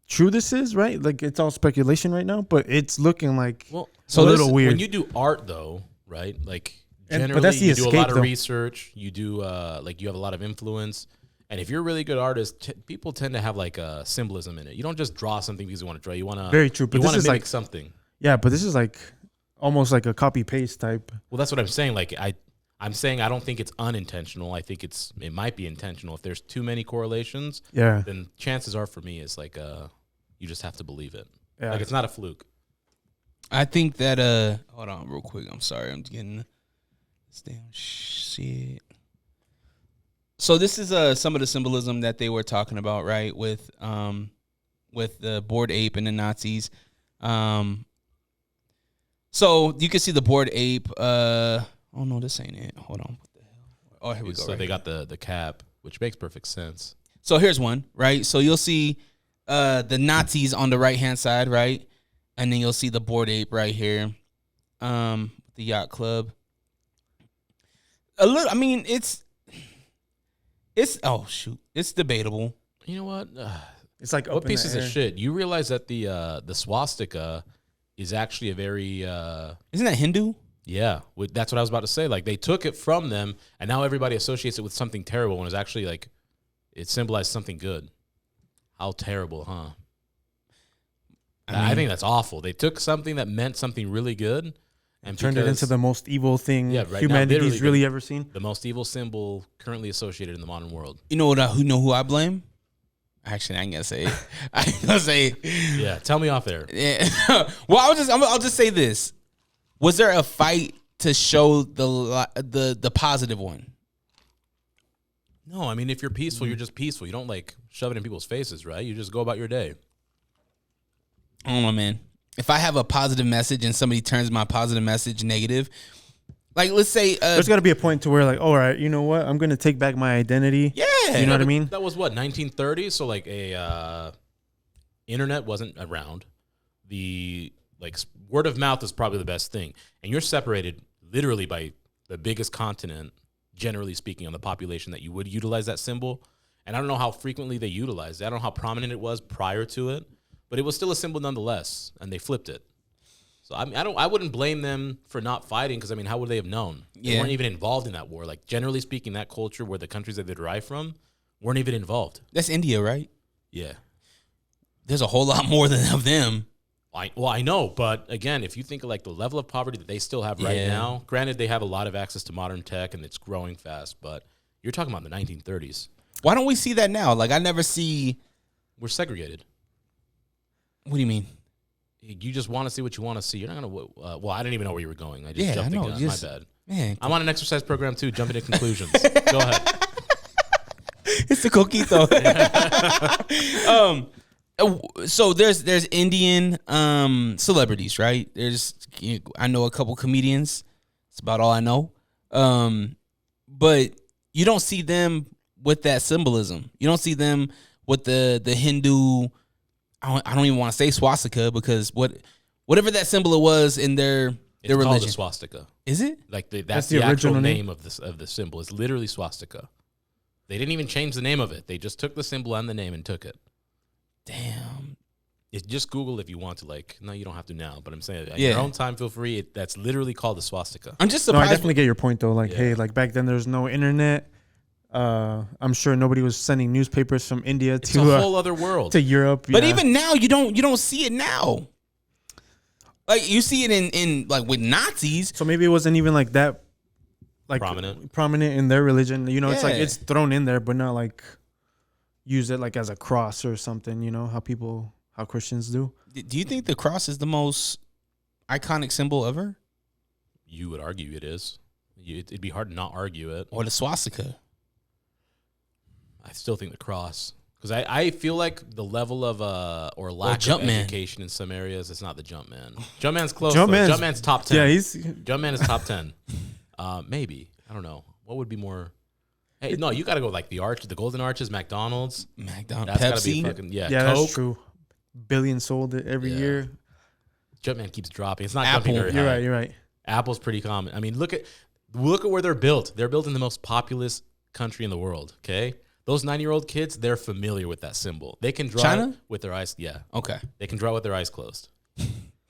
true this is, right? Like it's all speculation right now, but it's looking like a little weird. When you do art, though, right? Like But generally, that's the you do a escape, lot of though. research. You do you have a lot of influence, and if you're a really good artist, people tend to have like a symbolism in it. You don't just draw something because you want to draw. You want to Very true, but you this want to is mimic like something. Yeah, but this is like almost like a copy paste type. Well, that's what I'm saying. Like I'm saying I don't think it's unintentional. I think it might be intentional. If there's too many correlations, then chances are for me is like you just have to believe it. Yeah. Like it's not a fluke. I think that hold on real quick. I'm sorry. I'm getting this damn shit. So this is some of the symbolism that they were talking about, right? With the Bored Ape and the Nazis. So you can see the Bored Ape. Oh no, this ain't it. Hold on. What the hell? Oh, here we go. So they got the cap, which makes perfect sense. So here's one, right? So you'll see the Nazis on the right hand side, right? And then you'll see the Bored Ape right here. The Yacht Club. A little, I mean, it's oh shoot. It's debatable. You know what? It's like what pieces of shit? You realize that the swastika is actually a very isn't that Hindu? Yeah, that's what I was about to say. Like they took it from them, and now everybody associates it with something terrible when it's actually like it symbolized something good. How terrible, huh? I think that's awful. They took something that meant something really good, And turned it into the most evil thing humanity's really ever seen. The most evil symbol currently associated in the modern world. You know what? Who I blame? Actually, I ain't gonna say it. I ain't gonna say it. Yeah, tell me off there. Yeah. Well, I'll just say this: was there a fight to show the positive one? No, I mean, if you're peaceful, you're just peaceful. You don't like shove it in people's faces, right? You just go about your day. I don't know, man. If I have a positive message and somebody turns my positive message negative, like let's say there's got to be a point to where like, all right, you know what? I'm gonna take back my identity. Yeah, you know what I mean. That was what 1930. So like internet wasn't around. The word of mouth is probably the best thing, and you're separated literally by the biggest continent, generally speaking, on the population that you would utilize that symbol. And I don't know how frequently they utilized it. I don't know how prominent it was prior to it. But it was still a symbol nonetheless, and they flipped it. So I mean, I wouldn't blame them for not fighting because I mean, how would they have known? They weren't even involved in that war. Like generally speaking, that culture where the countries that they derive from weren't even involved. That's India, right? Yeah. There's a whole lot more than of them. I know, but again, if you think of like the level of poverty that they still have right now, granted they have a lot of access to modern tech and it's growing fast, but you're talking about the 1930s. Why don't we see that now? Like I never see. We're segregated. What do you mean? You just want to see what you want to see. You're not going to... well, I didn't even know where you were going. I just jumped the gun. My bad. Man, I'm on an exercise program, too, jumping to conclusions. Go ahead. It's the Coquito. So there's Indian celebrities, right? I know a couple comedians. That's about all I know. But you don't see them with that symbolism. You don't see them with the Hindu... I don't even want to say swastika because whatever that symbol it was in their religion. Called a swastika. Is it? Like that's the actual name of the symbol. It's literally swastika. They didn't even change the name of it. They just took the symbol and the name and took it. Damn. Just Google if you want to. Like, no, you don't have to now. But I'm saying, at your own time, feel free. That's literally called a swastika. I'm just surprised. No, I definitely get your point though. Like, hey, like back then there's no internet. I'm sure nobody was sending newspapers from India to a whole other world to Europe. But even now, you don't see it now. Like you see it in like with Nazis. So maybe it wasn't even like that, like prominent in their religion. You know, it's like it's thrown in there, but not like use it like as a cross or something. You know how Christians do. Do you think the cross is the most iconic symbol ever? You would argue it is. It'd be hard to not argue it. Or the swastika. I still think the cross. Because I feel like the level of or lack of education in some areas, it's not the Jumpman. Jumpman's close. Jumpman's top 10. Yeah, Jumpman is top 10. Maybe. I don't know. What would be more? Hey, no, you got to go like the Arch, the Golden Arches, McDonald's. That's got to be fucking, yeah, Coke. That's true. Billions sold it every year. Jumpman keeps dropping. It's not jumping very high. You're right. Apple's pretty common. I mean, look at where they're built. They're built in the most populous country in the world, okay? Those 9-year-old kids, they're familiar with that symbol. They can draw it with their eyes. Yeah. Okay. They can draw with their eyes closed.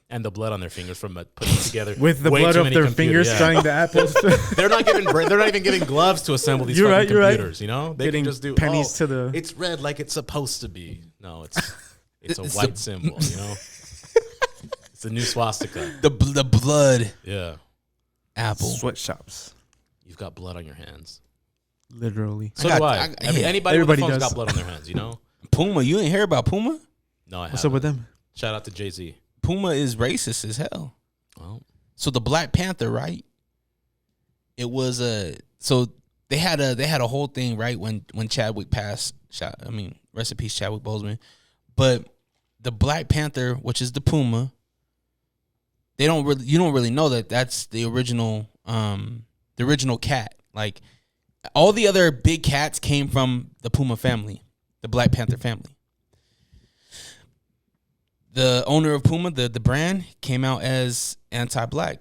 And the blood on their fingers from putting it together. With the blood of their fingers trying the apples. They're not even giving gloves to assemble these fucking computers, you know? They can just do pennies to the... It's red like it's supposed to be. No, it's a white symbol, you know? It's a new swastika. The blood. Yeah. Apple. Sweatshops. You've got blood on your hands. Literally. So do I. Anybody with a phone's got blood on their hands, you know? Puma, you ain't hear about Puma? No, I haven't. What's up with them? Shout out to Jay-Z. Puma is racist as hell. Well, so the Black Panther, right? It was so they had a whole thing, right, when Chadwick passed. I mean, rest in peace, Chadwick Boseman. But the Black Panther, which is the Puma, you don't really know that that's the original cat. Like all the other big cats came from the Puma family, the Black Panther family. The owner of Puma, the brand, came out as anti-black.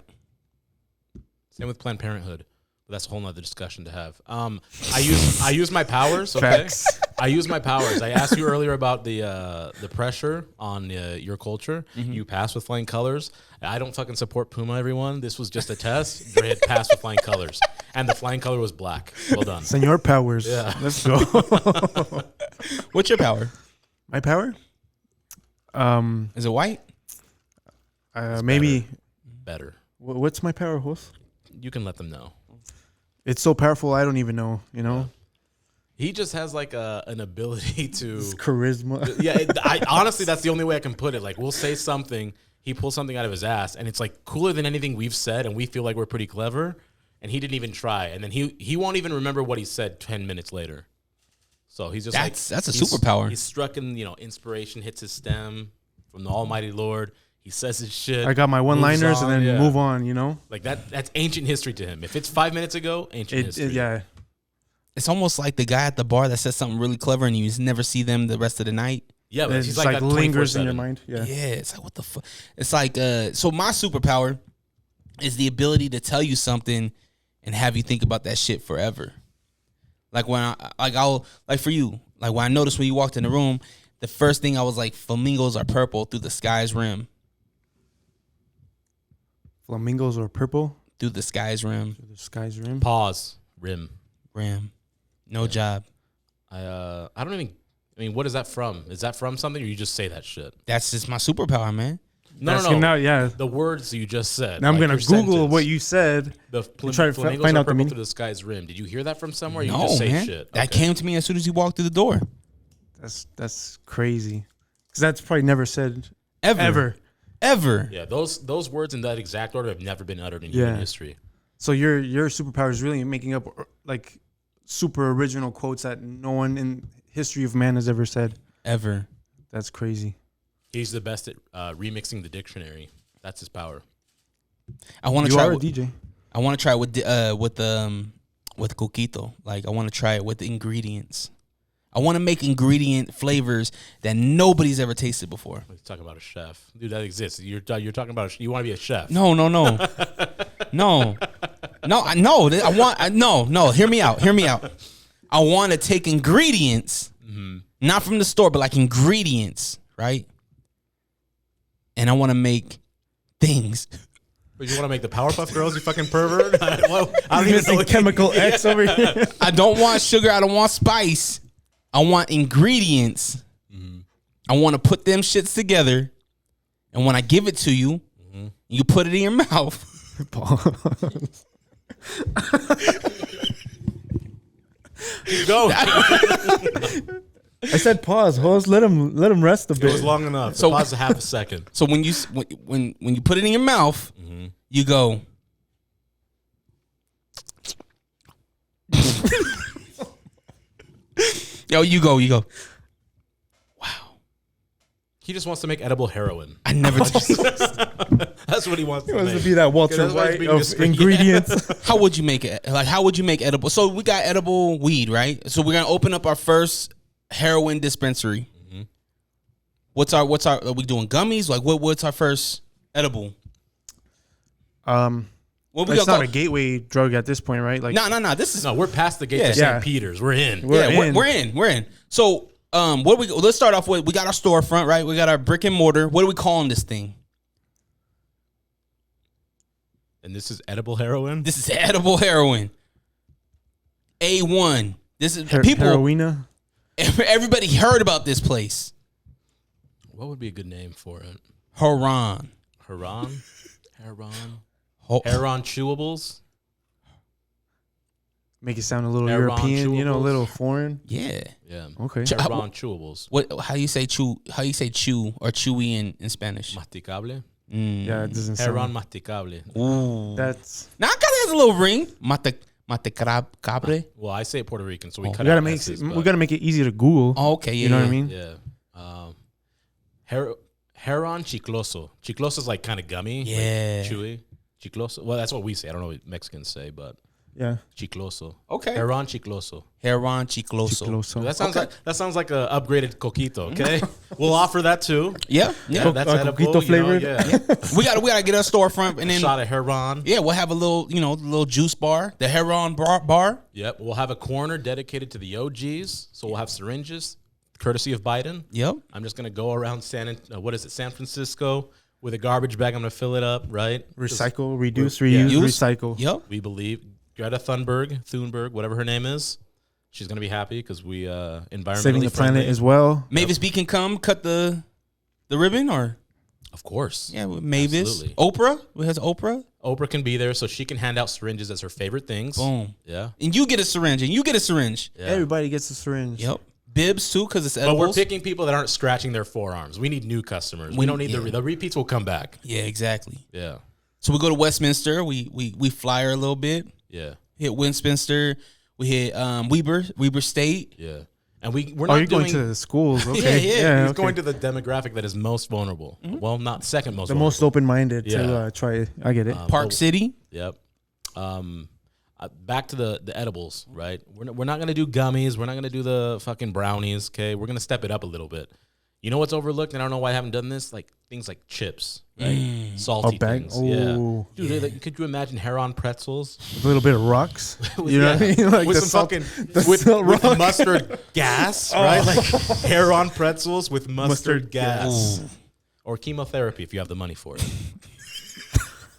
Same with Planned Parenthood. But that's a whole nother discussion to have. I use my powers. Okay, Facts. I use my powers. I asked you earlier about the pressure on your culture. Mm-hmm. You passed with flying colors. I don't fucking support Puma, everyone. This was just a test. Dre had passed with flying colors, and the flying color was black. Well done. Senor Powers. Yeah. Let's go. What's your power? My power? Is it white? It's Maybe better. What's my power, host? You can let them know. It's so powerful, I don't even know. You know, He just has like an ability to it's charisma. Yeah, I honestly, that's the only way I can put it. Like, we'll say something, he pulls something out of his ass, and it's like cooler than anything we've said, and we feel like we're pretty clever, and he didn't even try, and then he won't even remember what he said 10 minutes later. So he's just that's a superpower. He's struck in, inspiration hits his stem from the Almighty Lord. He says his shit. I got my one-liners moves and then on, move on. You know, like that's ancient history to him. If it's 5 minutes ago, ancient history. Yeah. It's almost like the guy at the bar that says something really clever and you just never see them the rest of the night. Yeah, but it's he's like that lingers in your 24/7. mind. Yeah. Yeah, it's like, what the fuck? It's like, so my superpower is the ability to tell you something and have you think about that shit forever. Like when for you, like when I noticed when you walked in the room, the first thing I was like, flamingos are purple through the sky's rim. Flamingos are purple through the sky's rim. through the sky's rim. Pause. Rim. No job. I don't even. I mean, what is that from? Is that from something, or you just say that shit? That's just my superpower, man. No. Now, yeah. The words you just said. Now I'm like gonna your Google sentence. what you said. The and try to flamingos find are out the purple meaning. through the sky's rim. Did you hear that from somewhere? Or you No, just say man. shit. That came to me as soon as you walked through the door. That's crazy. Because that's probably never said Ever. Yeah, those words in that exact order have never been uttered in human history. So your superpower is really making up like super original quotes that no one in history of man has ever said. Ever. That's crazy. He's the best at remixing the dictionary. That's his power. I want to You try are a DJ. I want to try it with Coquito. Like I want to try it with the ingredients. I want to make ingredient flavors that nobody's ever tasted before. He's talking about a chef, dude. That exists. You're talking about you want to be a chef. No. No. Hear me out. I want to take ingredients, not from the store, but like ingredients, right? And I want to make things. But you want to make the Powerpuff Girls, you fucking pervert? I don't even know what Chemical X over here. I don't want sugar. I don't want spice. I want ingredients. I want to put them shits together. And when I give it to you, you put it in your mouth. Go. I said pause. Host, let him rest a It bit. was long enough. So- Pause a half a second. So when you put it in your mouth, you go. You go. He just wants to make edible heroin. I never. That's what he wants He to wants make. to be that Walter That's why he's White being of discreet. ingredients. How would you make it? Like, how would you make edible? So we got edible weed, right? So we're gonna open up our first heroin dispensary. What's our? Are we doing gummies? Like, what's our first edible? What we It's gonna not a gateway drug at this point, right? Like, No. This is No, we're past the gate Yeah. to St. Yeah. Peter's. We're in. We're in. We're in. So let's start off with, we got our storefront, right? We got our brick and mortar. What are we calling this thing? And this is edible heroin? This is edible heroin. A1. This is people. Heroina. Everybody heard about this place. What would be a good name for it? Haran. Heron? Heron? Ho- Heron chewables? Make it sound a little Heron European, a chewables? little foreign. Yeah. Yeah. Okay. Heron chewables. How you say chew? How you say chew or chewy in Spanish? Masticable? Yeah, it doesn't Heron sound. masticable. Ooh. That's Now it kind of has a little ring. Mate cabre. Well, I say Puerto Rican, so we cut we gotta out make S's, we but- gotta make it easy to Google. Oh, okay. Yeah. You know what I yeah. mean? Yeah. Heron chicloso. Chicloso is like kind of gummy. Yeah. Like chewy. Chicloso. Well, that's what we say. I don't know what Mexicans say, but Yeah. chicloso. Okay. Heron chicloso. Heron chicloso. Chicloso. That sounds like a upgraded coquito. Okay, we'll offer that too. Yeah. Yeah, that's edible. Coquito you know, flavored? yeah. we gotta get a storefront and then Shot of Heron. yeah, we'll have a little juice bar, the Heron bar. Yep. We'll have a corner dedicated to the OGs. So we'll have syringes, courtesy of Biden. Yep. I'm just gonna go around San Francisco with a garbage bag. I'm gonna fill it up. Right. Recycle, reduce, Yeah. reuse, Use? recycle. Yep. We believe Greta Thunberg, whatever her name is, she's gonna be happy because we environmentally Saving the friendly. planet as well. Mavis B can come cut the ribbon or Of course. Yeah, with Mavis. Absolutely. Oprah. Who has Oprah? Oprah can be there so she can hand out syringes as her favorite things. Boom. Yeah. And you get a syringe, and you get a syringe. Yeah. Everybody gets a syringe. Yep. Bibs too, because it's But edibles. we're picking people that aren't scratching their forearms. We need new customers. We don't need the repeats will come back. Yeah, exactly. Yeah. So we go to Westminster. We flyer a little bit. Yeah. Hit Westminster. We hit Weber State. Yeah. And we're Oh, not you're doing going to the schools. Okay. Yeah. He's okay. going to the demographic that is most vulnerable. Well, not second most The vulnerable. most open-minded Yeah. to try. I get it. Park City. Yep. Back to the edibles, right? We're not gonna do gummies. We're not gonna do the fucking brownies. Okay, we're gonna step it up a little bit. You know what's overlooked, and I don't know why I haven't done this. Like things like chips, right? Salty A bag? things. Yeah. Ooh. Dude, like, could you imagine Heron pretzels? A little bit of rocks. With, You know what I mean? Like with the some salt- fucking the with salt rock. mustard gas, right? Like Heron pretzels with mustard gas, or chemotherapy if you have the money for it.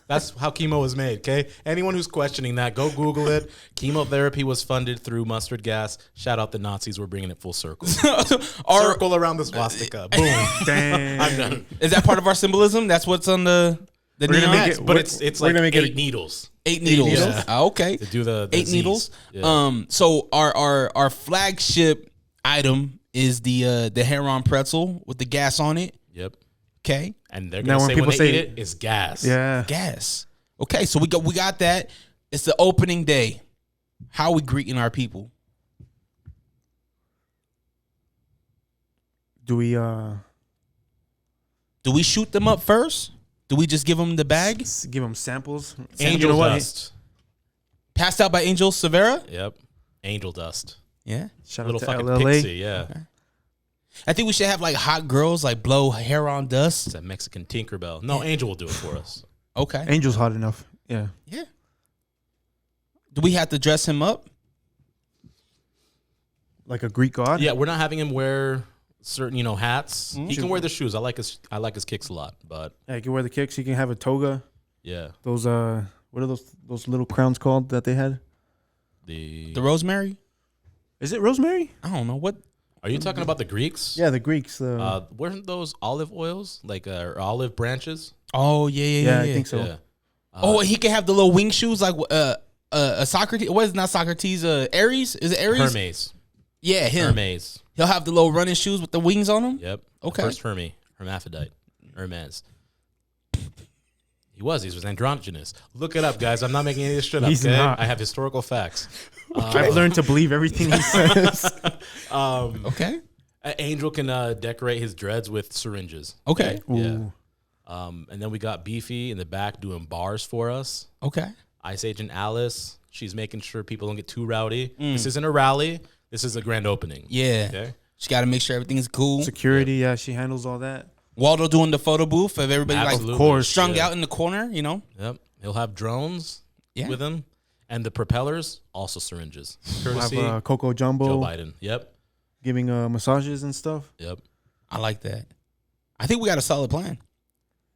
That's how chemo is made, okay? Anyone who's questioning that, go Google it. Chemotherapy was funded through mustard gas. Shout out the Nazis. We're bringing it full circle. Circle around the swastika. Boom. Damn. I'm done. Is that part of our symbolism? That's what's on the We're gonna neon? make it- But it's we're like gonna make it 8 needles. 8 needles. Yeah. Ah, okay. To do the 8 Z's. needles. Yeah. So our flagship item is the Heron pretzel with the gas on it. Yep. Okay. And they're Now going to when say people when they say- eat it, it's gas. Yeah. Gas. Okay, so we got that. It's the opening day. How are we greeting our people? Do we shoot them up first? Do we just give them the bag? give them samples? Angel You know what? dust. Passed out by Angel Severa? Yep. Angel dust. Yeah. Shout Little out to fucking LLA. pixie, yeah. I think we should have like hot girls like blow hair on It's dust. that Mexican Tinkerbell. No, Angel will do it for us. Okay. Angel's hot enough. Yeah. Yeah. Do we have to dress him up? Like a Greek god. Yeah, we're not having him wear certain, hats. Mm-hmm. He can wear the shoes. I like his kicks a lot, but Yeah, you can wear the kicks. You can have a toga. yeah. Those what are those little crowns called that they had? The The rosemary? Is it rosemary? I don't know what. Are you talking about the Greeks? Yeah, the Greeks. Weren't those olive oils like or olive branches? Oh yeah. I think so. Yeah. Oh, he can have the little wing shoes like a Socrates. What is it, not Socrates? Aries? Is it Aries? Hermes. Yeah, him. Hermes. He'll have the little running shoes with the wings on them. Yep. Okay. First hermaphrodite. Hermes. He was androgynous. Look it up, guys. I'm not making any of this shit up. He's Okay? not. I have historical facts. I've learned to believe everything he says. Okay. An Angel can decorate his dreads with syringes. Okay. Yeah. And then we got Beefy in the back doing bars for us. Okay. Ice Agent Alice, she's making sure people don't get too rowdy. This isn't a rally. This is a grand opening. Yeah. Okay. She got to make sure everything's cool. Security, yeah, she handles all that. Waldo doing the photo booth of everybody Absolutely. like Of course, strung yeah. out in the corner, Yep. He'll have drones Yeah. with him. And the propellers, also syringes. We'll Courtesy have Coco Jumbo Joe Biden. Yep. giving massages and stuff. Yep. I like that. I think we got a solid plan.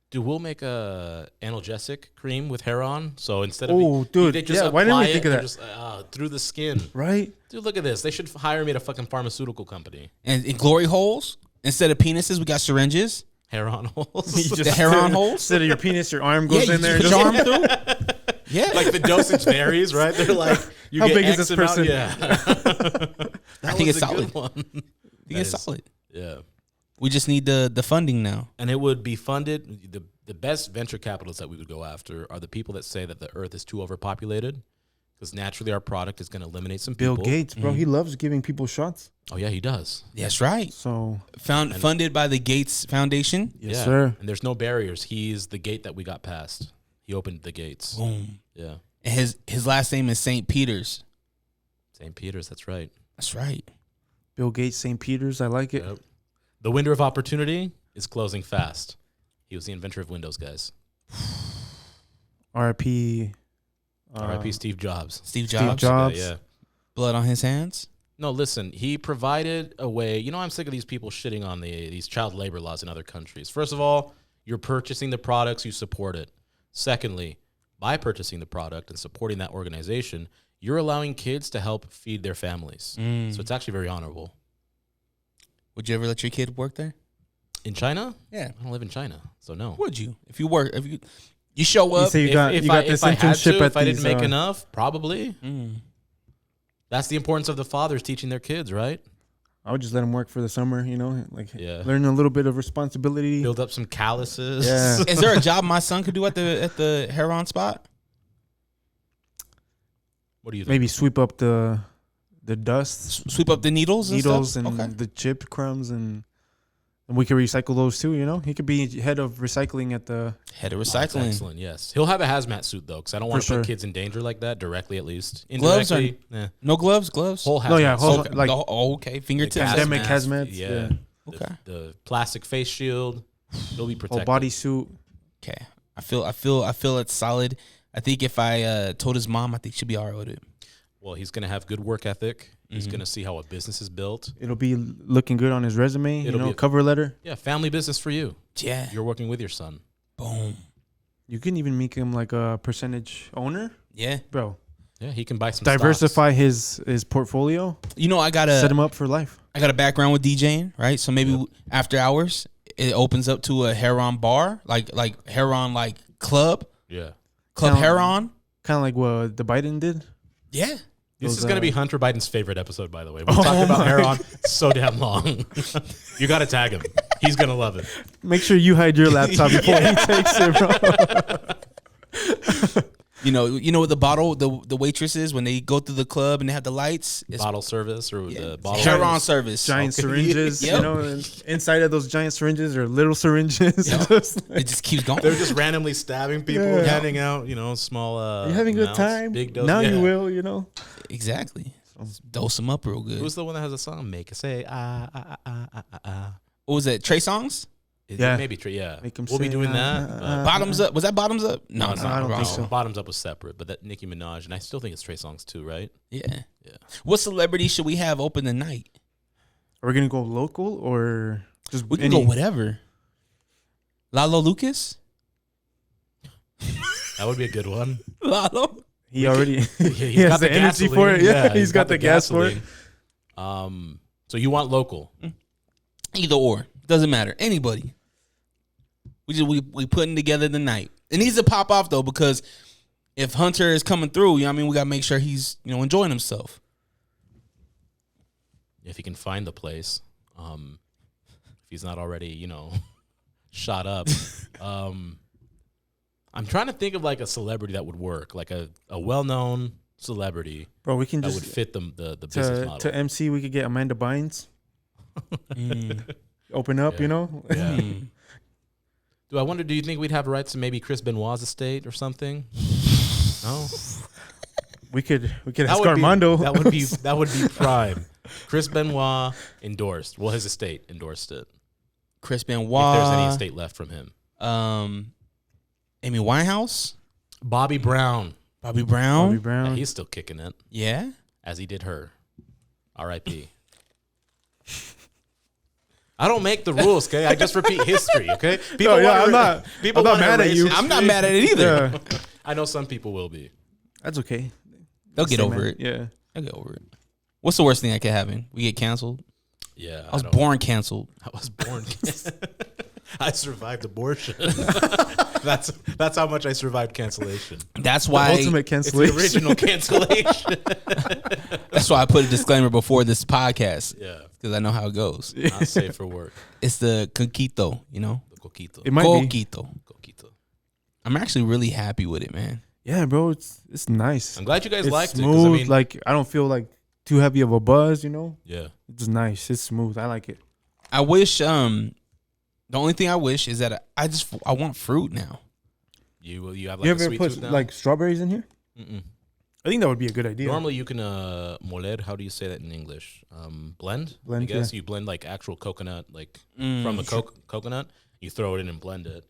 Dude, we'll make a analgesic cream with hair on. So instead Oh, of dude, they just yeah, why didn't we apply think it of and that? Just, through the skin. Right? Dude, look at this. They should hire me at a fucking pharmaceutical company. And in glory holes, instead of penises, we got syringes. Hair on holes. The hair on holes. Instead of your penis, your arm goes Yeah, in you there. put your arm through. Yeah. Like the dosage varies, right? They're like, you How get big is X this amount- person? Yeah. I think it's was a good solid. one. I think That it's is- solid. Yeah. We just need the funding now. And it would be funded. The best venture capitalists that we would go after are the people that say that the earth is too overpopulated because naturally our product is going to eliminate some Bill people. Gates, bro, he loves giving people shots. Oh, yeah, he does. That's right. So Funded by the Gates Foundation. yes, Yeah. sir. And there's no barriers. He's the gate that we got past. He opened the gates. Boom. Yeah. And his last name is St. Peter's. St. Peter's, that's right. That's right. Bill Gates, St. Peter's, I like it. Yep. The window of opportunity is closing fast. He was the inventor of Windows, guys. R.I.P. R.I.P. Steve Jobs. Steve Jobs. Jobs. Yeah. Blood on his hands. No, listen, he provided a way. You know, I'm sick of these people shitting on these child labor laws in other countries. First of all, you're purchasing the products, you support it. Secondly, by purchasing the product and supporting that organization, you're allowing kids to help feed their families. So it's actually very honorable. Would you ever let your kid work there? In China? Yeah. I don't live in China, so no. Would you? If you work, if you show up, say you got if this I had internship to, at if I didn't these, make enough, probably. Mm. That's the importance of the fathers teaching their kids, right? I would just let them work for the summer, you know, like Yeah. learn a little bit of responsibility. Build up some calluses. Yeah. Is there a job my son could do at the Heron spot? What do you think? Maybe sweep up the dust, Sweep up the needles and stuff? and Okay. the chip crumbs, and we could recycle those too. You know, he could be head of recycling at the Head of That's recycling. excellent, yes. He'll have a hazmat suit, though, because I don't want to For put sure. kids in danger like that, directly at least. Gloves or Indirectly, no gloves? Gloves? whole hazmat No, yeah, whole- suit. like- okay, fingertips. pandemic Hazmat, hazmats. Yeah. Okay. The plastic face shield. He'll be Whole protected. body suit. Okay. I feel it's solid. I think if I told his mom, I think she'd be all right with it. Well, he's going to have good work ethic. He's going to see how a business is built. It'll be looking good on his resume. It'll be a- Cover letter. Yeah, family business for you. Yeah. You're working with your son. Boom. You can even make him like a percentage owner, Yeah. bro. Yeah, he can buy some Diversify his portfolio. You know, I got Set him up for life. I got a background with DJing, right? So maybe after hours, it opens up to a Heron bar, like Heron club, Yeah. Club Kinda- Heron. Kind of like what the Biden did. Yeah. This Those, is going to be Hunter Biden's favorite episode, by the way. We talked about Heron so damn long. You got to tag him. He's going to love it. Make sure you hide your laptop before he takes it, bro. You know what the bottle, the waitresses when they go through the club and they have the lights, it's Bottle service or the bottle Heron service. Giant syringes, Yep. you know, and inside of those giant syringes are little syringes. Yep. Just It just keeps going. They're just randomly stabbing people, Yeah. handing out, small. you having a good amounts, time? Big dose. Now yeah. you will, you know. Exactly. Dose them up real good. Who's the one that has a song? Make it say What was that? Trey Songs? Yeah. Maybe yeah. Make 'em We'll be say, doing that. Bottoms up. Was that Bottoms up? No, no, I don't wrong. think so. Bottoms Up was separate, but that Nicki Minaj, and I still think it's Trey Songs too, right? Yeah. Yeah. What celebrity should we have open tonight? Are we gonna go local or just We can go whatever. Lalo Lucas? That would be a good one. Lalo? He already He's he has got the energy for it. gasoline. Yeah, he's got the gas for it. gasoline. So you want local? Either or. Doesn't matter. Anybody. We putting together the night. It needs to pop off though, because if Hunter is coming through, you know what I mean, we gotta make sure he's, enjoying himself. If he can find the place, if he's not already, shot up. I'm trying to think of like a celebrity that would work, like a well-known celebrity, Bro, we can that just would fit the business model. to MC. We could get Amanda Bynes. Open up, Yeah. Yeah. Do you think we'd have rights to maybe Chris Benoit's estate or something? No. We could That ask would be- Armando. That would be prime. Chris Benoit endorsed. Well, his estate endorsed it. Chris If there's any Benoit. estate left from him. Amy Winehouse. Bobby Brown. Bobby Brown. Bobby Brown. Yeah, he's still kicking it, Yeah. as he did her. R.I.P. I don't make the rules, okay? I just repeat history, okay? No, yeah, wanna I'm not wanna mad at erase you. history. I'm not mad at it either. Yeah. I know some people will be. That's okay. They'll get Say, over man. it. Yeah. They'll get over it. What's the worst thing that could happen? We get canceled. Yeah, I was born canceled. I was born. I survived abortion. That's how much I survived cancellation. That's why. Ultimate It's cancellation. the original cancellation. That's why I put a disclaimer before this podcast. Yeah, Because I know how it goes. not safe for work. It's the Coquito, The Coquito. It might be. Coquito. Coquito. I'm actually really happy with it, man. Yeah, bro. It's nice. I'm glad you guys It's liked smooth. it. 'Cause I mean, Like I don't feel like too heavy of a buzz. yeah. It's nice. It's smooth. I like it. I wish, the only thing I wish is that I want fruit now. You have like You a ever sweet put tooth now? like strawberries in here? Mm-mm. I think that would be a good idea. Normally you can moler. How do you say that in English? Blend. Blend, I guess yeah. you blend like actual coconut, like Mm. from a coconut. You throw it in and blend it.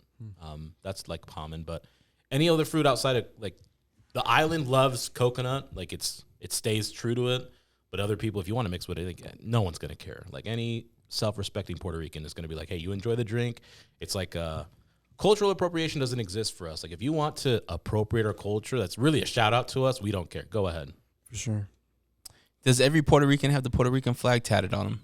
That's like common. But any other fruit outside of like the island loves coconut. Like it stays true to it. But other people, if you want to mix with it, like, no one's gonna care. Like any self-respecting Puerto Rican is gonna be like, hey, you enjoy the drink. It's like cultural appropriation doesn't exist for us. Like if you want to appropriate our culture, that's really a shout out to us. We don't care. Go ahead. For sure. Does every Puerto Rican have the Puerto Rican flag tatted on them?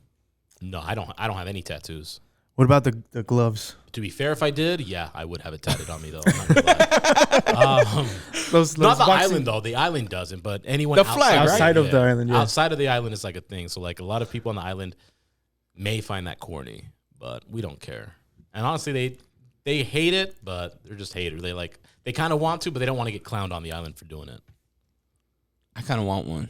No, I don't have any tattoos. What about the gloves? To be fair, if I did, yeah, I would have it tatted on me though. I'm not gonna lie. Those not the boxing- island though. The island doesn't, but anyone The flag, right? Outside of the island, yeah. Outside of the island is like a thing. So like a lot of people on the island may find that corny, but we don't care. And honestly, they hate it, but they're just haters. They kind of want to, but they don't want to get clowned on the island for doing it. I kind of want one.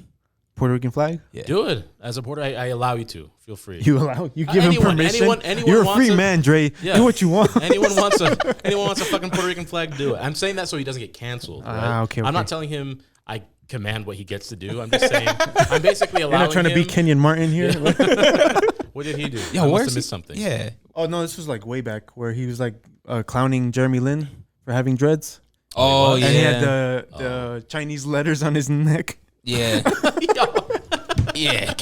Puerto Rican flag? Yeah. Do it as a porter. I allow you to. Feel free. You give him permission. Anyone You're a wants free man, Dre. Yeah. Do what you want. anyone wants a fucking Puerto Rican flag, do it. I'm saying that so he doesn't get canceled. Right? Okay. I'm not telling him I command what he gets to do. I'm just saying I'm basically allowing. You're not trying to be Kenyon Martin here. Yeah. What did he do? Yeah, I must where's have he? missed something. Yeah. Oh no, this was like way back where he was like clowning Jeremy Lin for having dreads. Oh yeah. And he had the Chinese letters on his neck. Yeah. Yeah.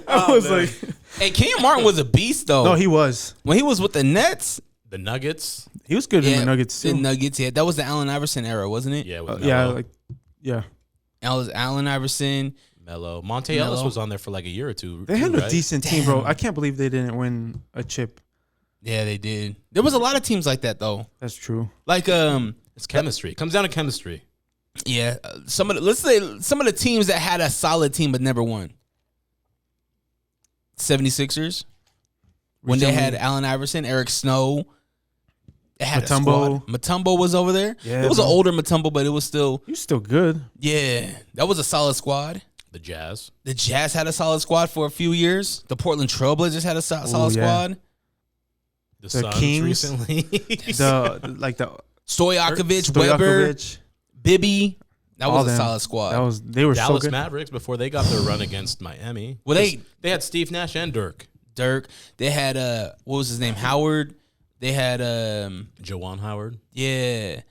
I was like, hey, Kenyon Martin was a beast though. no, he was. When he was with the Nets, The Nuggets. He was good in yeah, the Nuggets the too. Nuggets, yeah, that was the Allen Iverson era, wasn't it? Yeah, with Yeah, Melo. like yeah. Allen Iverson. Melo. Monte Ellis was on there for like a year or two. They had too, a right? decent team, bro. I can't believe they didn't win a chip. Yeah, they did. There was a lot of teams like that though. That's true. Like It's chemistry. It comes down to chemistry. yeah, let's say some of the teams that had a solid team but never won. 76ers when they had Allen Iverson, Eric Snow. It had Mutombo. a squad. Mutombo was over there. Yeah, it was an bro. older Mutombo, but it was still He was still good. yeah. That was a solid squad. The Jazz. The Jazz had a solid squad for a few years. The Portland Trailblazers had a solid yeah. squad. The The Suns Kings. recently. The Stojakovic, Weber, Stojakovic. Bibby. That All was a them. solid squad. They were Dallas so good. Mavericks before they got their run against Miami. Well, they had Steve Nash and Dirk. They had what was his name? Howard. They had Jawan Howard. yeah.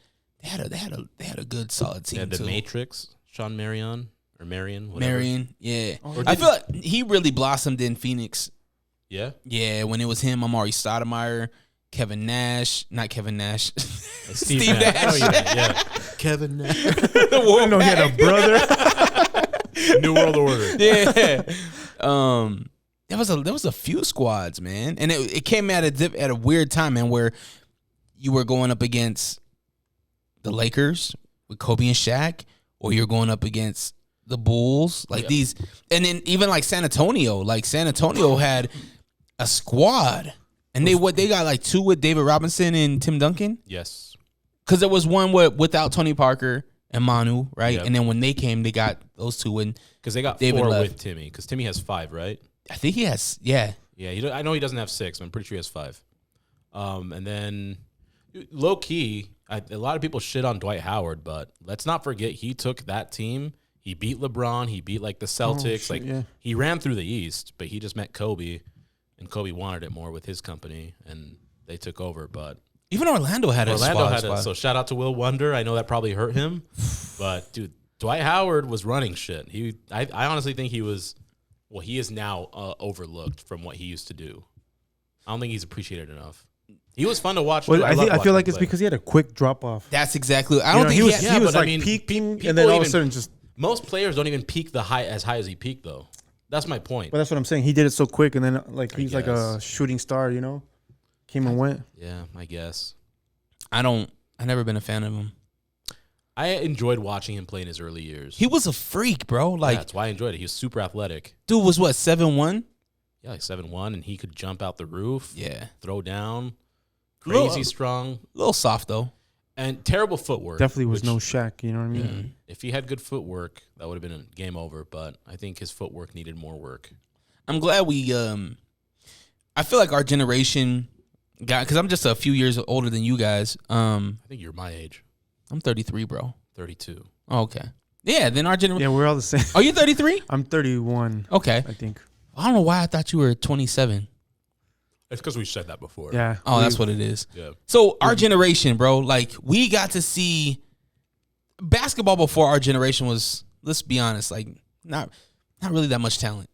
They had a good solid They team had the too. Matrix. Sean Marion or Marion. Whatever. Marion, yeah. Or I did- feel like he really blossomed in Phoenix. Yeah. Yeah, when it was him, Amari Stoudemire, Kevin Nash, not Kevin Nash, Steve Steve Nash. Nash. Oh, yeah, yeah. Kevin Nash. I know he had a brother. New World Order. Yeah. There was a few squads, man, and it came at a weird time, man, where you were going up against the Lakers with Kobe and Shaq, or you're going up against the Bulls, like these, and then even like San Antonio. Like San Antonio had a squad, and they got like two with David Robinson and Tim Duncan. Yes. Because there was one without Tony Parker and Manu, right? Yep. And then when they came, they got those two. And Because they got David 4 left. with Timmy. Because Timmy has 5, right? I think he has, yeah. Yeah, I know he doesn't have 6. But I'm pretty sure he has 5. And then low key, a lot of people shit on Dwight Howard, but let's not forget he took that team. He beat LeBron. He beat like the Celtics. He ran through the East, but he just met Kobe, and Kobe wanted it more with his company, and they took over. But Even Orlando had a squad. So shout out to Will Wonder. I know that probably hurt him, but dude, Dwight Howard was running shit. I honestly think he was. Well, he is now overlooked from what he used to do. I don't think he's appreciated enough. He was fun to watch. Well, too. I feel watching like him it's play. because he had a quick drop off. That's exactly. I don't think he was but like peaking, people and then all of a even- sudden just. Most players don't even peak as high as he peaked, though. That's my point. But that's what I'm saying. He did it so quick, and then like I he's like a guess. shooting star, you know, came and went. Yeah, I guess. I've never been a fan of him. I enjoyed watching him play in his early years. He was a freak, bro. Like, that's why I enjoyed it. He was super athletic. dude was what, 7'1"? Yeah, like 7'1", and he could jump out the roof. Yeah. Throw down. Little- Crazy strong. A little soft though. And terrible footwork. Definitely was which- no Shaq. You know what I mean? If he had good footwork, that would have been a game over. But I think his footwork needed more work. I'm glad we. I feel like our generation got, because I'm just a few years older than you guys. I think you're my age. I'm 33, bro. 32. Oh, okay. Yeah, then our generation. Yeah, we're all the same. Are you 33? I'm 31. Okay. I think. I don't know why I thought you were 27. It's because we said that before. Yeah. Oh, that's what it is. Yeah. So our generation, bro, like we got to see basketball before our generation was, let's be honest, like not really that much talent.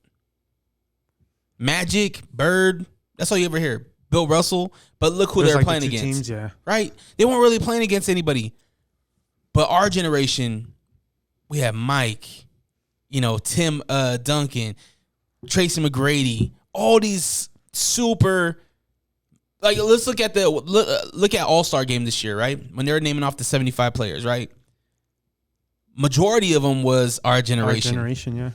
Magic, Bird, that's all you ever hear. Bill Russell, but look who There's they're like the playing two against. teams, yeah. Right? They weren't really playing against anybody. But our generation, we had Mike, Tim Duncan, Tracy McGrady, all these super like let's look at look at All-Star game this year, right? When they were naming off the 75 players, right? Majority of them was our generation. Our generation, yeah.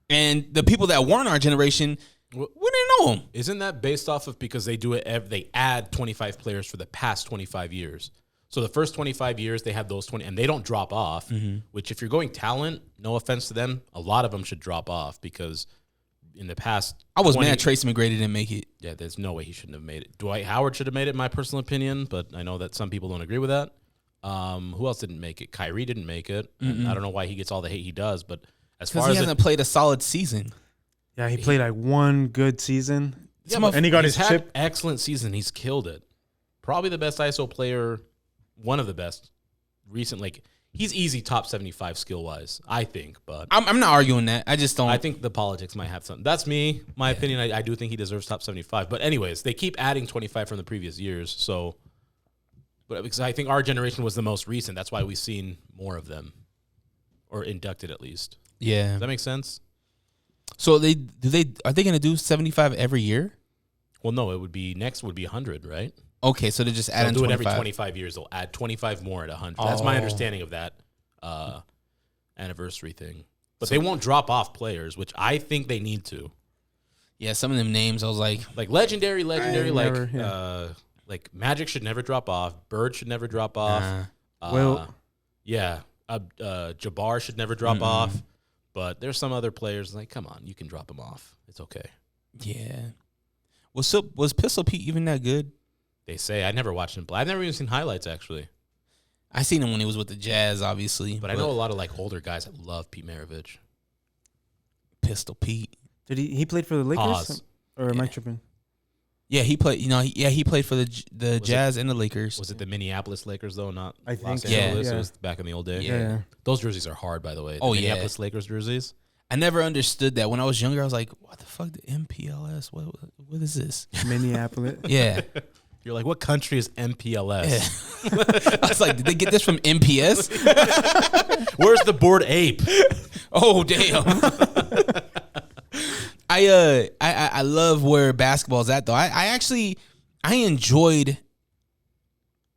And the people that weren't our generation, we didn't know them. Isn't that based off of because they do it? They add 25 players for the past 25 years. So the first 25 years they have those 20, and they don't drop off. Which, if you're going talent, no offense to them, a lot of them should drop off because in the past, I was mad Tracy McGrady didn't make it. Yeah, there's no way he shouldn't have made it. Dwight Howard should have made it, in my personal opinion, but I know that some people don't agree with that. Who else didn't make it? Kyrie didn't make it. I don't know why he gets all the hate he does, but as far as he hasn't played a solid season. Yeah, he played like one good season. Yeah, and he got his chip. Excellent season. He's killed it. Probably the best ISO player, one of the best recent. Like he's easy top 75 skill wise, I think. But I'm not arguing that. I just don't. I think the politics might have something. That's me. My opinion. I do think he deserves top 75. But anyways, they keep adding 25 from the previous years. So, but because I think our generation was the most recent, that's why we've seen more of them, or inducted at least. Yeah, does that make sense? So are they going to do 75 every year? Well, no. It would be next would be 100, right? Okay, so they just add in 25. They'll do it every 25 years. They'll add 25 more at 100. That's my understanding of that anniversary thing. But they won't drop off players, which I think they need to. Yeah, some of them names I was like legendary, like Magic should never drop off. Bird should never drop off. Jabbar should never drop off. But there's some other players like, come on, you can drop them off. It's okay. Yeah. Was Pistol Pete even that good? They say. I never watched him play. I've never even seen highlights, actually. I seen him when he was with the Jazz, obviously. But I know a lot of like older guys that love Pete Maravich. Pistol Pete. Did he played for the Lakers? Or am I tripping? Yeah, he played. He played for the Jazz and the Lakers. Was it the Minneapolis Lakers though? Not I think Los Angeles. It was back in the old day. Yeah. Those jerseys are hard, by the way. The Minneapolis Lakers jerseys. I never understood that when I was younger. I was like, "What the fuck? The MPLS? What is this?" Minneapolis. Yeah. You're like, what country is MPLS? Yeah. I was like, did they get this from MPS? Where's the Bored Ape? Oh damn. I love where basketball's at though. I enjoyed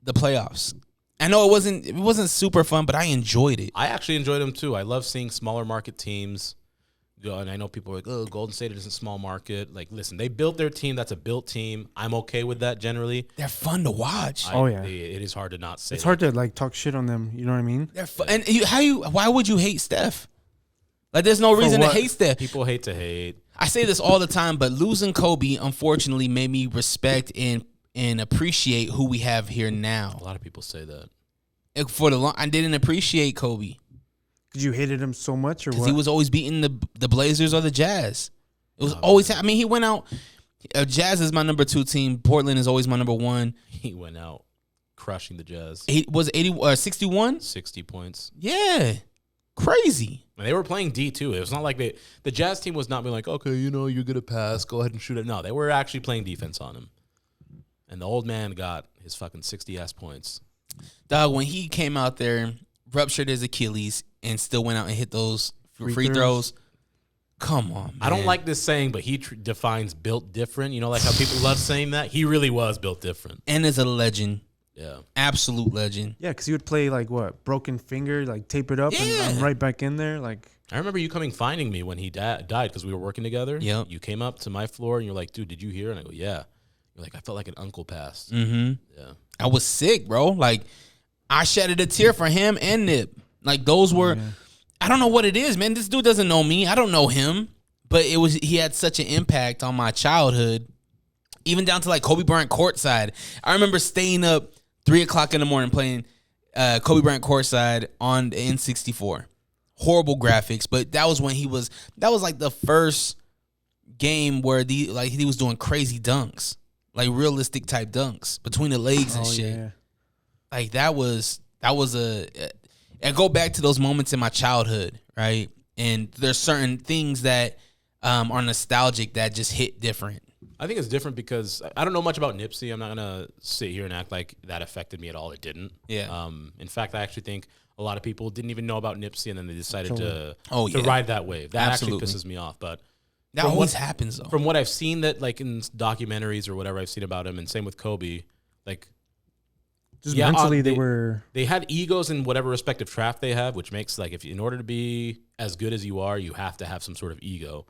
the playoffs. I know it wasn't super fun, but I enjoyed it. I actually enjoyed them too. I love seeing smaller market teams. And I know people are like, oh, Golden State isn't small market. Like, listen, they built their team. That's a built team. I'm okay with that generally. They're fun to watch. It is hard to not say. It's hard to like talk shit on them. You know what I mean? They're fun. And why would you hate Steph? Like, there's no reason to hate Steph. People hate to hate. I say this all the time, but losing Kobe unfortunately made me respect and appreciate who we have here now. A lot of people say that. I didn't appreciate Kobe. Because you hated him so much, or what? Because he was always beating the Blazers or the Jazz. It was always. I mean, he went out. Jazz is my number 2 team. Portland is always my number 1. He went out crushing the Jazz. Was 61? 60 points. Yeah, crazy. And they were playing D too. It was not like the Jazz team was not being like, okay, you're gonna pass, go ahead and shoot it. No, they were actually playing defense on him. And the old man got his fucking 60-ass points. Dog, when he came out there, ruptured his Achilles, and still went out and hit those free throws. Come on, man. I don't like this saying, but he defines built different. You know, like how people love saying that? He really was built different. And is a legend. Yeah. Absolute legend. Yeah, because he would play like what? Broken finger, like tape it up and I'm right back in there. Like, I remember you finding me when he died because we were working together. Yeah. You came up to my floor and you're like, dude, did you hear? And I go, yeah. You're like, I felt like an uncle passed. Mm-hmm. Yeah. I was sick, bro. Like, I shedded a tear for him and Nip. Like, those were, I don't know what it is, man. This dude doesn't know me. I don't know him. But he had such an impact on my childhood, even down to like Kobe Bryant courtside. I remember staying up 3:00 in the morning playing Kobe Bryant courtside on the N64. Horrible graphics, but that was when that was like the first game where he was doing crazy dunks, like realistic type dunks between the legs and shit. Yeah. Like that was and go back to those moments in my childhood, right? And there's certain things that are nostalgic that just hit different. I think it's different because I don't know much about Nipsey. I'm not gonna sit here and act like that affected me at all. It didn't. Yeah. In fact, I actually think a lot of people didn't even know about Nipsey, and then they decided to ride that wave. That actually pisses me off. But That always happens though. From what I've seen, that like in documentaries or whatever I've seen about him, and same with Kobe, like Just mentally, they had egos in whatever respective craft they have, which makes like in order to be as good as you are, you have to have some sort of ego.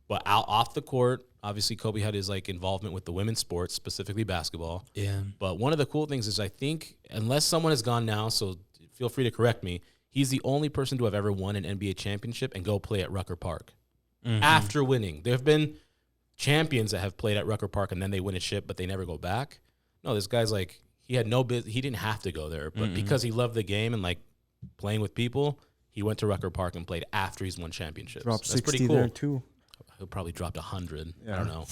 But off the court, obviously Kobe had his like involvement with the women's sports, specifically basketball. Yeah. But one of the cool things is I think, unless someone has gone now, so feel free to correct me, he's the only person to have ever won an NBA championship and go play at Rucker Park after winning. There have been champions that have played at Rucker Park and then they win a chip, but they never go back. No, this guy's like, he had no business. He didn't have to go there, but because he loved the game and like playing with people, he went to Rucker Park and played after he's won championships. Dropped That's 60 pretty cool. there too. He'll probably dropped 100. I don't know.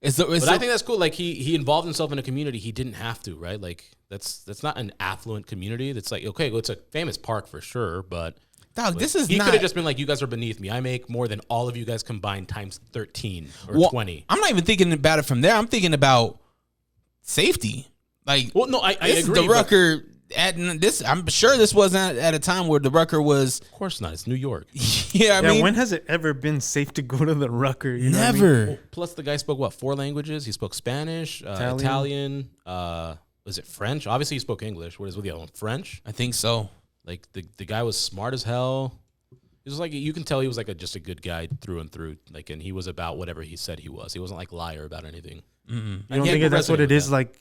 But I think that's cool. Like he involved himself in a community he didn't have to, right? Like that's not an affluent community. That's like, okay, well, it's a famous park for sure, but dog, like, this is he not. could have just been like, you guys are beneath me. I make more than all of you guys combined times 13 or 20. I'm not even thinking about it from there. I'm thinking about safety. Like, well, no, I this agree. Is the Rucker at this. I'm sure this wasn't at a time where the Rucker was. Of course not. It's New York. I mean, when has it ever been safe to go to the Rucker? You know never. what I mean? Well, plus, the guy spoke 4 languages. He spoke Spanish, Italian. Was it French? Obviously, he spoke English. What is with the other one? French? I think so. Like the guy was smart as hell. It was like, you can tell he was like just a good guy through and through. Like, and he was about whatever he said he was. He wasn't like liar about anything. You don't think that's what it is? Like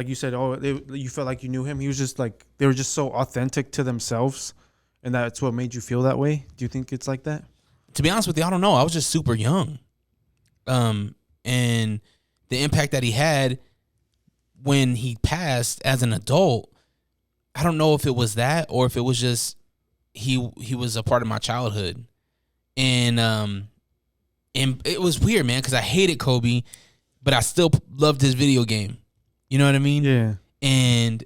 you said, you felt like you knew him. He was just like, they were just so authentic to themselves, and that's what made you feel that way. Do you think it's like that? To be honest with you, I don't know. I was just super young, and the impact that he had when he passed as an adult, I don't know if it was that or if it was just he was a part of my childhood, and it was weird, man, because I hated Kobe, but I still loved his video game. You know what I mean? Yeah. And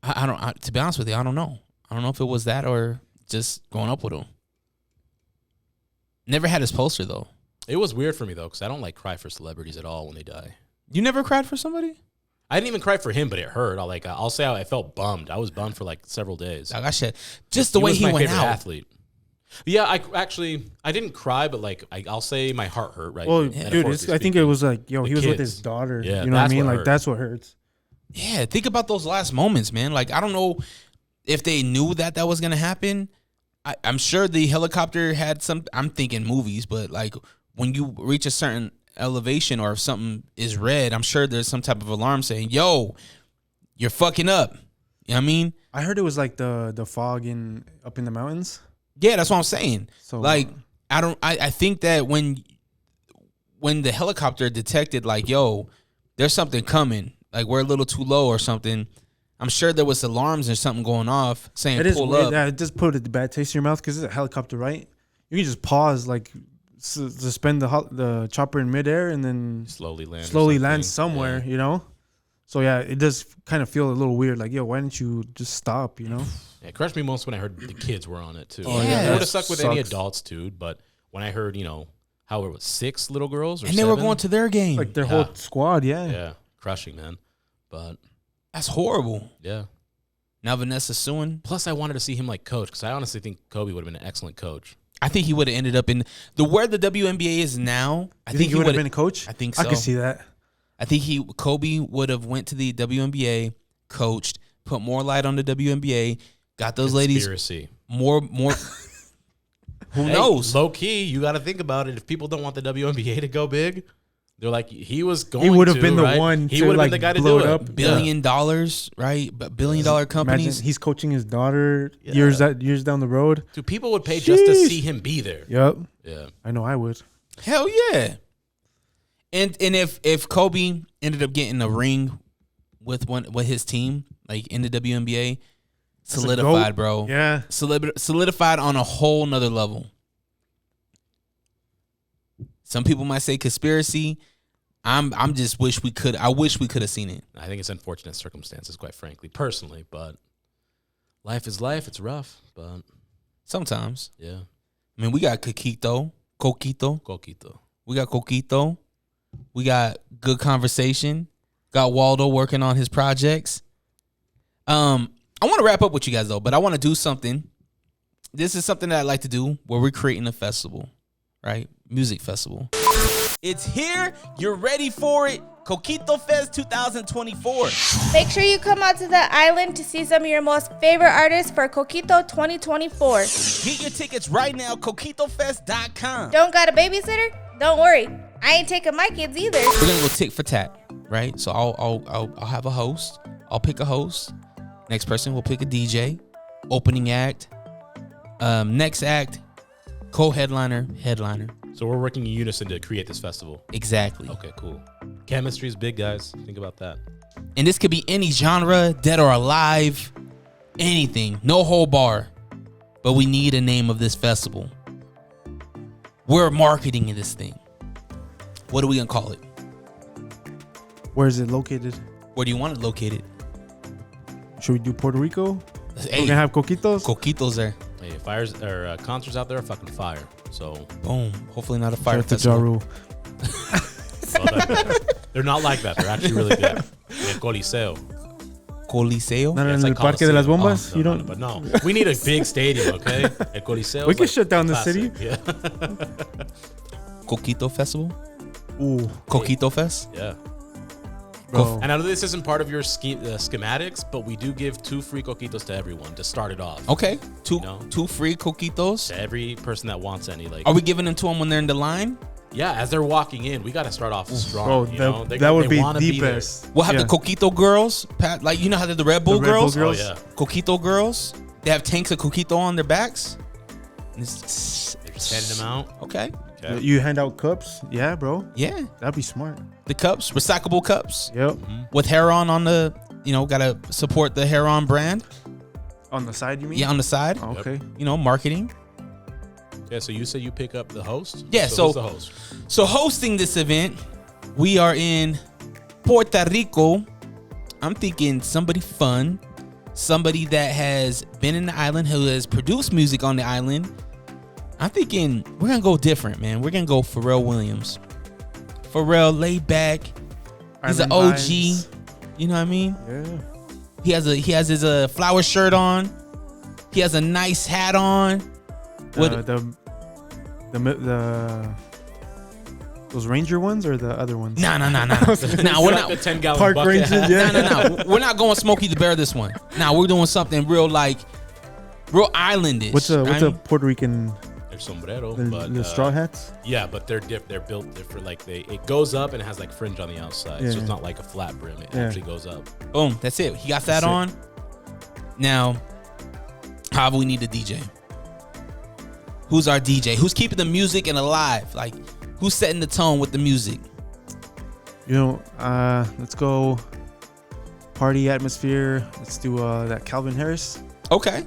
I don't. To be honest with you, I don't know. I don't know if it was that or just growing up with him. Never had his poster though. It was weird for me though, because I don't like cry for celebrities at all when they die. You never cried for somebody? I didn't even cry for him, but it hurt. I'll say I felt bummed. I was bummed for like several days. Like I said, just the way he went out. Athlete. Yeah, I didn't cry, but like I'll say my heart hurt. Right? Well, dude, I think it was like, he was with his daughter. Yeah, you know what I mean? what Like that's what hurts. Yeah, think about those last moments, man. Like I don't know if they knew that was gonna happen. I'm sure the helicopter had some. I'm thinking movies, but like when you reach a certain elevation or if something is red, I'm sure there's some type of alarm saying, "Yo, you're fucking up." You know what I mean? I heard it was like the fog up in the mountains. Yeah, that's what I'm saying. So like I think that when the helicopter detected like, yo, there's something coming, like we're a little too low or something, I'm sure there was alarms or something going off saying it is pull weird. up. That just put a bad taste in your mouth because it's a helicopter, right? You can just pause, like suspend the chopper in midair and then slowly land somewhere, you know? So yeah, it does kind of feel a little weird. Like, yo, why didn't you just stop, you know? Yeah, it crushed me most when I heard the kids were on it too. Oh, yeah. It would have sucked with any adults too, but when I heard, how it was 6 little girls or and 7, they were going to their game. Like their whole squad, yeah. Yeah, crushing, man. But that's horrible. Yeah. Now Vanessa suing. Plus, I wanted to see him like coach because I honestly think Kobe would have been an excellent coach. I think he would have ended up in where the WNBA is now. I think he would have been a coach. I think so. I could see that. I think Kobe would have went to the WNBA, coached, put more light on the WNBA, got those Conspiracy. ladies more. Who knows? Low key, you got to think about it. If people don't want the WNBA to go big, they're like, he was going. He would have to, been the right? one. He to would have like been the guy to blow do it it. up. $1 billion, right? But $1 billion companies. Imagine he's coaching his daughter years down the road. Dude, people would pay just to see him be there. Yep. Yeah. I know I would. Hell yeah. And if Kobe ended up getting a ring with his team, like in the WNBA, solidified, bro. Yeah. Solidified on a whole nother level. Some people might say conspiracy. I wish we could have seen it. I think it's unfortunate circumstances, quite frankly, personally, but life is life. It's rough, but sometimes. Yeah. I mean, we got Coquito. We got Coquito. We got good conversation. Got Waldo working on his projects. I want to wrap up with you guys though, but I want to do something. This is something that I like to do where we're creating a festival, right? Music festival. It's here. You're ready for it. Coquito Fest 2024. Make sure you come out to the island to see some of your most favorite artists for Coquito 2024. Get your tickets right now, coquitofest.com. Don't got a babysitter? Don't worry. I ain't taking my kids either. We're gonna go tick for tat, right? So I'll have a host. I'll pick a host. Next person will pick a DJ. Opening act. Next act. Co-headliner. Headliner. So we're working in unison to create this festival. Exactly. Okay, cool. Chemistry is big, guys. Think about that. And this could be any genre, dead or alive, anything. No whole bar. But we need a name of this festival. We're marketing in this thing. What are we gonna call it? Where is it located? Where do you want it located? Should we do Puerto Rico? Hey, We're gonna have Coquitos. Coquitos there. Hey, fires or concerts out there are fucking fire. So boom. Hopefully not a fire Shout out to festival. Ja Rule. well, they're not like that. They're actually really good. El Coliseo. Coliseo? No, Yeah, in it's el like Parque de las Coliseum. Bombas. No, You no, don't. but no, we need a big stadium, okay? El Coliseo. We can shut down the city. Yeah. Coquito Festival? Ooh. Coquito Fest? Yeah. Bro. And I know this isn't part of your schematics, but we do give 2 free coquitos to everyone to start it off. Okay. Two free coquitos. To every person that wants any. Like, Are we giving them to them when they're in the line? yeah, as they're walking in, we got to start off strong. Bro, you know? that would be wanna the there. best. We'll have Yeah. the Coquito girls. Like, you know how they're the Red Bull The Red Bull girls? girls? Oh, yeah. Coquito girls. They have tanks of Coquito on their backs. And it's- They're just handing them out. Okay. Okay. You hand out cups? Yeah, bro. Yeah. That'd be smart. The cups, recyclable cups. Yep. With Heron on the, gotta support the Heron brand. On the side, you mean? Yeah, on the side. Okay. Marketing. Yeah, so you say you pick up the host? Yeah, so who's the host? So hosting this event, we are in Puerto Rico. I'm thinking somebody fun, somebody that has been in the island, who has produced music on the island. I'm thinking we're gonna go different, man. We're gonna go Pharrell Williams. Pharrell, laid back. He's an Island OG. vibes. You know what I mean? Yeah. He has his flower shirt on. He has a nice hat on. Those Ranger ones or the other ones? No. Nah, we're not the 10-gallon Park bucket. Rangers. Yeah. No. We're not going Smokey the Bear this one. Nah, we're doing something real islandish. What's a right? Puerto Rican? They're sombrero, The, but the straw hats. yeah, but they're built different. Like it goes up and it has like fringe on the outside, so Yeah. it's not like a flat brim. It Yeah. actually goes up. Boom, that's it. He got that Sick. on. Now, however, we need a DJ. Who's our DJ? Who's keeping the music and alive? Like, who's setting the tone with the music? Let's go party atmosphere. Let's do that Calvin Harris. Okay.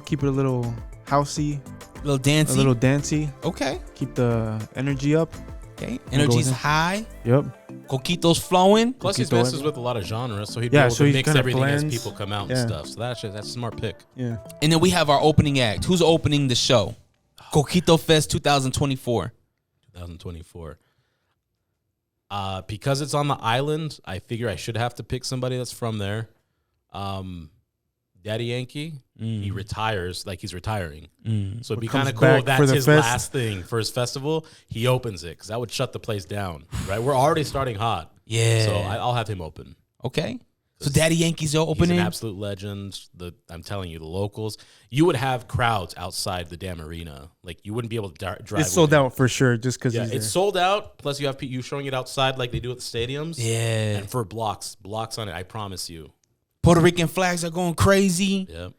Keep it a little housey, A little dancey. a little dancey. Okay. Keep the energy up. Okay. We'll go Energy's with him. high. Yep. Coquito's flowing. Plus, he Coquito messes every- with a lot of genres, so he'd Yeah, be able so to he mix kinda everything as blends. people come out Yeah. and stuff. So that's a smart pick. Yeah. And then we have our opening act. Who's opening the show? Coquito Fest 2024. 2024. Because it's on the island, I figure I should have to pick somebody that's from there. Daddy Yankee, he retires, like he's retiring. So it'd be kind comes of cool if back for that's the his fest. last thing for his festival. He opens it because that would shut the place down, right? We're already starting hot. Yeah. So I'll have him open. Okay. So Daddy Yankee's your opening. He's an absolute legend. I'm telling you, the locals, you would have crowds outside the damn arena. Like you wouldn't be able to drive. It's sold with it. out for sure, just because. Yeah, it's sold out. Plus, you have you showing it outside like they do at the stadiums. Yeah. And for blocks on it. I promise you. Puerto Rican flags are going crazy. Yep.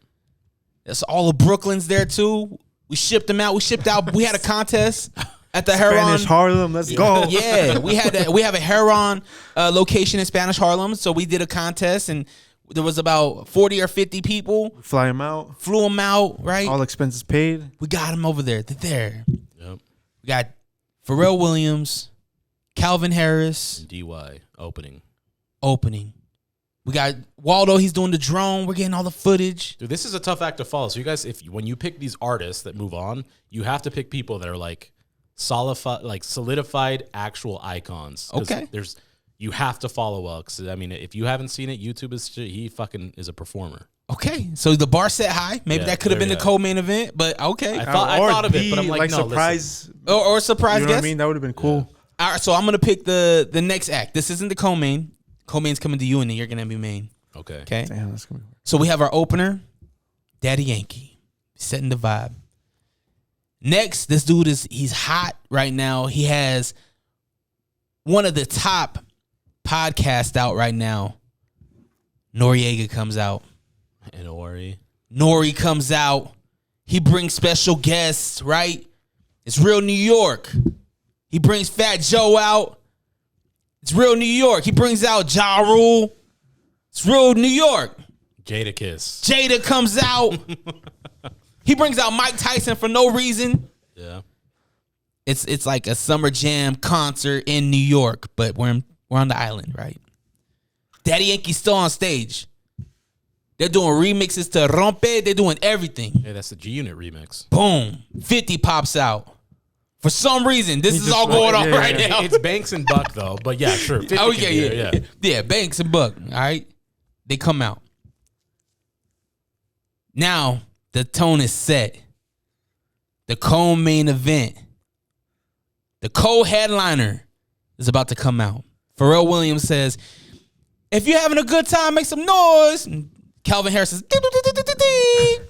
That's all of Brooklyn's there too. We shipped them out. We shipped out. We had a contest at the Heron. Spanish Harlem. Let's go. Yeah, we have a Heron location in Spanish Harlem. So we did a contest, and there was about 40 or 50 people. Fly them out. Flew them out. Right. All expenses paid. We got them over there. They're there. Yep. We got Pharrell Williams, Calvin Harris And DY opening. We got Waldo. He's doing the drone. We're getting all the footage. Dude, this is a tough act to follow. So you guys, when you pick these artists that move on, you have to pick people that are like solidified actual icons. 'Cause Okay. you have to follow well. 'Cause, I mean, if you haven't seen it, YouTube he fucking is a performer. Okay, so the bar set high. Maybe Yeah, that could have there been we the go. co-main event, but okay. I thought of it, but I'm like, no, surprise or surprise You know what I guest. mean? That would have been cool. All right, so I'm gonna pick the next act. This isn't the co-main. Co-main's coming to you, and then you're gonna be main. Okay. Okay. Damn, that's gonna be So we have our opener, Daddy Yankee, setting the vibe. Next, this dude he's hot right now. He has one of the top podcasts out right now. Noriega comes out. Nori comes out. He brings special guests, right? It's real New York. He brings Fat Joe out. It's real New York. He brings out Ja Rule. It's real New York. Jada Kiss. Jada comes out. He brings out Mike Tyson for no reason. Yeah. It's like a summer jam concert in New York, but we're on the island, right? Daddy Yankee's still on stage. They're doing remixes to Rompe. They're doing everything. Hey, that's the G Unit remix. Boom. 50 pops out. For some reason, this is all going on right now. It's Banks and Buck though, but yeah, sure. 50 Oh, can yeah, be yeah. there, Yeah, Banks and Buck. All right. They come out. Now, the tone is set. The co-main event. The co-headliner is about to come out. Pharrell Williams says, if you're having a good time, make some noise. And Calvin Harris says,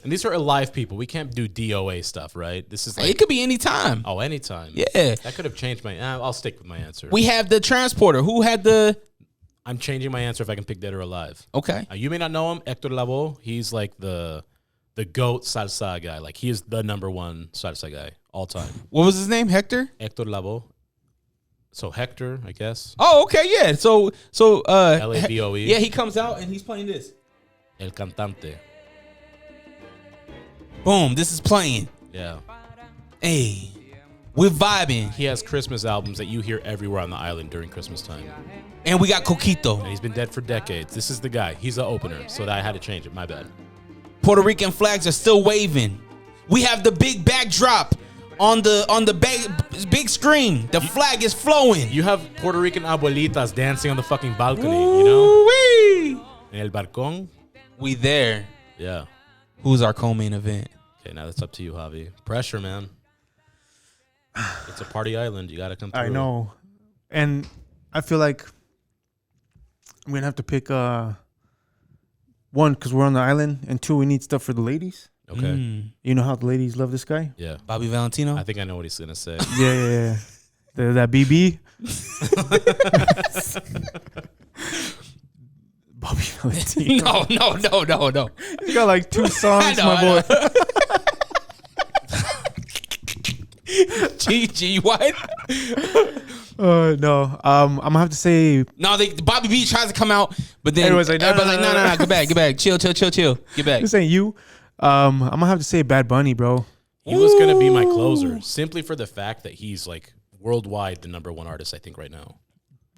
And these are alive people. We can't do DOA stuff, right? This is like, it could be any time. Oh, anytime. Yeah. That could have changed my. I'll stick with my answer. We have the transporter. Who had the? I'm changing my answer if I can pick dead or alive. Okay. You may not know him, Hector Lavoe. He's like the GOAT salsa guy. Like he is the number one salsa guy all time. What was his name? Hector? Hector Lavoe. So Hector, I guess. Oh, okay, yeah. So Lavoe. Yeah, he comes out and he's playing this. El Cantante. Boom, this is playing. Yeah. Hey, we're vibing. He has Christmas albums that you hear everywhere on the island during Christmas time. And we got Coquito. And he's been dead for decades. This is the guy. He's the opener. So that I had to change it. My bad. Puerto Rican flags are still waving. We have the big backdrop on the big screen. The flag is flowing. You have Puerto Rican abuelitas dancing on the fucking balcony, you know? Woo-wee. En el balcón. We there. Yeah. Who's our co-main event? Okay, now that's up to you, Javi. Pressure, man. It's a party island. You got to come through. I know. And I feel like I'm going to have to pick one, because we're on the island, and two, we need stuff for the ladies. Okay. You know how the ladies love this guy? Yeah. Bobby Valentino? I think I know what he's going to say. Yeah. That BB. Bobby Valentino. No. He's got like 2 songs, I my know. boy. GG, what? No. I'm gonna have to say No, Bobby B tries to come out, but then everybody's like, no, get back, chill, get back. this ain't you. I'm gonna have to say Bad Bunny, bro. He was going to be my closer simply for the fact that he's like worldwide the number one artist, I think, right now.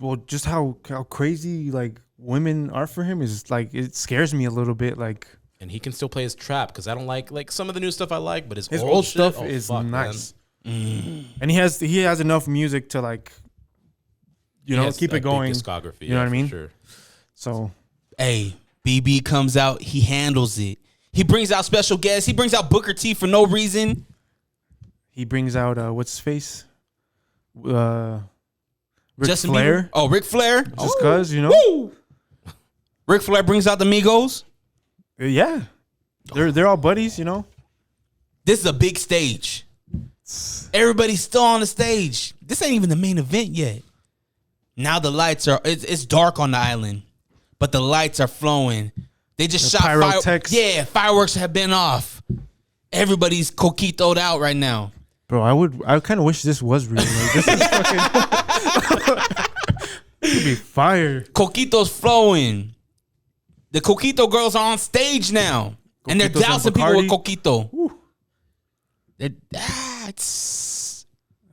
Well, just how crazy like women are for him is like, it scares me a little bit. Like, And he can still play his trap because I don't like some of the new stuff I like, but his old shit, stuff is nice. Mm. And he has enough music to like, He has keep a it big going. discography, You know what I for mean? Sure. So, Hey, BB comes out, he handles it. He brings out special guests. He brings out Booker T for no reason. he brings out what's his face? Ric Justin Flair. Bieber. Oh, Ric Flair. Just cause, you know. Woo! Ric Flair brings out the Migos. Yeah. They're all buddies, you know. This is a big stage. Everybody's still on the stage. This ain't even the main event yet. Now the lights are, it's dark on the island, but the lights are flowing. They just shot pyrotechs. Fireworks have been off. Everybody's coquitoed out right now. Bro, I kind of wish this was real. Like, this is fucking this would be fire. Coquito's flowing. The Coquito girls are on stage now. And they're Coquitos and dousing people with Bacardi. Coquito.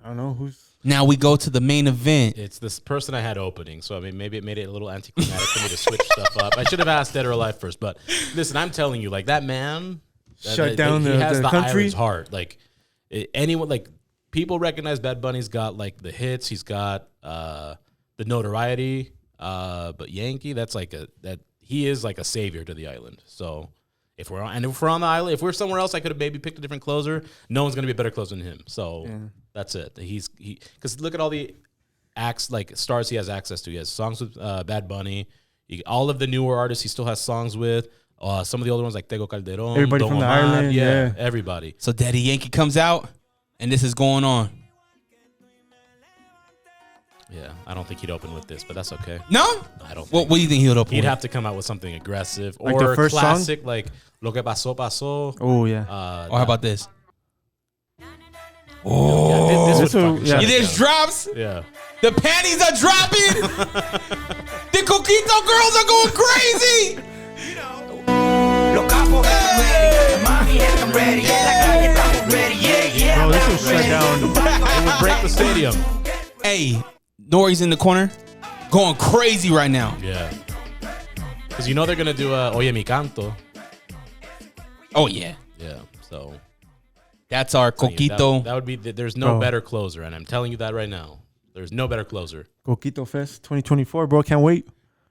I don't know who's. Now we go to the main event. It's this person I had opening, so I mean, maybe it made it a little anticlimactic for me to switch stuff up. I should have asked Dead or Alive first, but listen, I'm telling you, like that man, Shut down he has the the country. island's heart. Like anyone, like people recognize Bad Bunny's got like the hits, he's got the notoriety, but Yankee, that's like that he is like a savior to the island. So If we're on the island, if we're somewhere else, I could have maybe picked a different closer. No one's gonna be a better closer than him. So that's it. Because look at all the acts like stars he has access to. He has songs with Bad Bunny. All of the newer artists he still has songs with. Some of the older ones like Tego Calderon, everybody Don from the Omar, island, yeah, everybody. So Daddy Yankee comes out, and this is going on. Yeah, I don't think he'd open with this, but that's okay. No, I don't. What do you think he would open? He'd with? have to come out with something aggressive like or the first classic, song? like "Lo que pasó pasó." Oh yeah. Or how about this? Oh, Yeah, this would fucking shut it this down. drops. Yeah. The panties are dropping. The Coquito girls are going crazy. Bro, this will shut down. It would break the stadium. Hey, Nori's in the corner, going crazy right now. Yeah. Because you know they're gonna do Oye Mi Canto. Oh yeah. Yeah. So that's our Coquito. That would be. There's no better closer, and I'm telling you that right now. There's no better closer. Coquito Fest 2024, bro. Can't wait.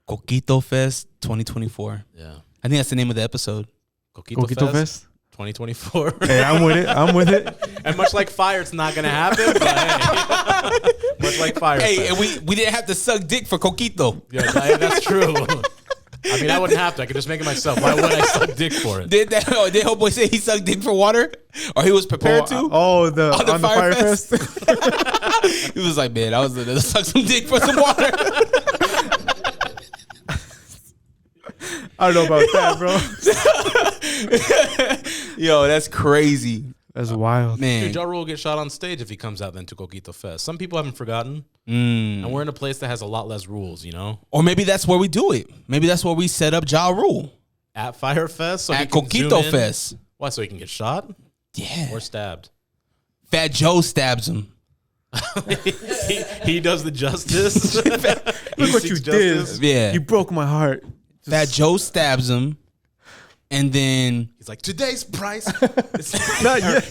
Coquito Fest 2024. Yeah. I think that's the name of the episode. Coquito Fest 2024. Hey, I'm with it. I'm with it. And much like fire, it's not gonna happen. But hey, much like fire. Hey, and we didn't have to suck dick for Coquito. Yeah, that's true. I mean, I wouldn't have to. I could just make it myself. Why would I suck dick for it? Did Homeboy say he sucked dick for water, or he was prepared to? Oh, on the Fire Fest. He was like, man, I was gonna suck some dick for some water. I don't know about that, bro. Yo, that's crazy. That's wild, man. Dude, Ja Rule will get shot on stage if he comes out then to Coquito Fest. Some people haven't forgotten, and we're in a place that has a lot less rules, you know. Or maybe that's where we do it. Maybe that's where we set up Ja Rule At Fire Fest, so at he can Coquito zoom in? Fest. Why? So he can get shot? Yeah. Or stabbed. Fat Joe stabs him. he does the justice. Look what you did. Yeah. You broke my heart. Fat Joe stabs him, and then he's like, today's price.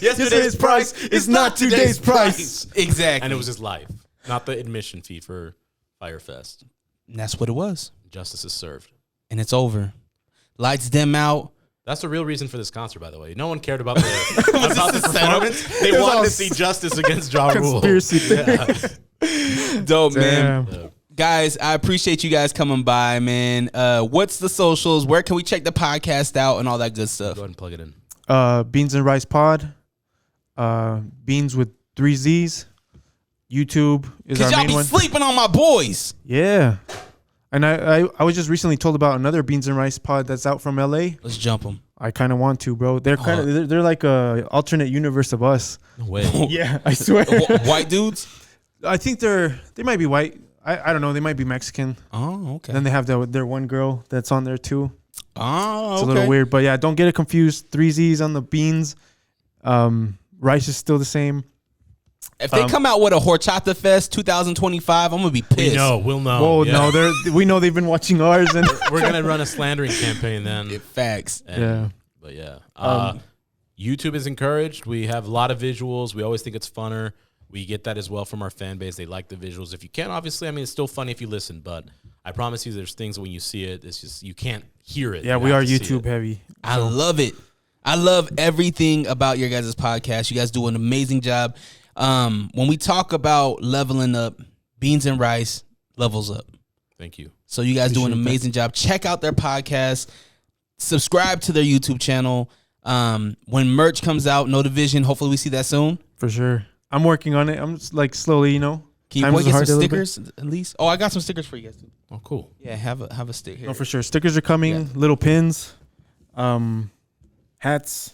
Yesterday's price is not today's price. Exactly. And it was his life, not the admission fee for Fire Fest. And that's what it was. Justice is served. And it's over. Lights dim out. That's the real reason for this concert, by the way. No one cared about the performance. They wanted to see justice against Ja Rule. Conspiracy theory. Dope, man. Yeah. Guys, I appreciate you guys coming by, man. What's the socials? Where can we check the podcast out and all that good stuff? Go ahead and plug it in. Beans and Rice Pod. Beans with 3 Z's. YouTube is our Cause y'all main be one. sleeping on my boys. Yeah. And I was just recently told about another Beans and Rice Pod that's out from LA. Let's jump them. I kind of want to, bro. They're kind of they're like a alternate universe of us. No way. Yeah, I swear. White dudes? I think they might be white. I don't know. They might be Mexican. Oh, okay. Then they have their one girl that's on there too. Oh, It's a little weird, but yeah, don't get it confused. 3 Z's on the beans. Rice is still the same. If they come out with a Horchata Fest 2025, I'm gonna be pissed. We'll know. Whoa, Yeah. no, we know they've been watching ours, and We're gonna run a slandering campaign then. Facts. But yeah. YouTube is encouraged. We have a lot of visuals. We always think it's funner. We get that as well from our fan base. They like the visuals. If you can't, obviously, I mean, it's still funny if you listen, but I promise you there's things when you see it, it's just, you can't hear it. yeah, You we have are to see YouTube it. heavy. I love it. I love everything about your guys' podcast. You guys do an amazing job. When we talk about leveling up, Beans and Rice levels up. Thank you. So you guys do an Appreciate that. amazing job. Check out their podcast. Subscribe to their YouTube channel. When merch comes out, No Division, hopefully we see that soon. For sure. I'm working on it. I'm just like slowly, Can you Times boy is get hard some a little bit. stickers at least? Oh, I got some stickers for you guys too. Oh, cool. Yeah, have a stick here. No, for sure. Stickers are coming. Little pins, hats,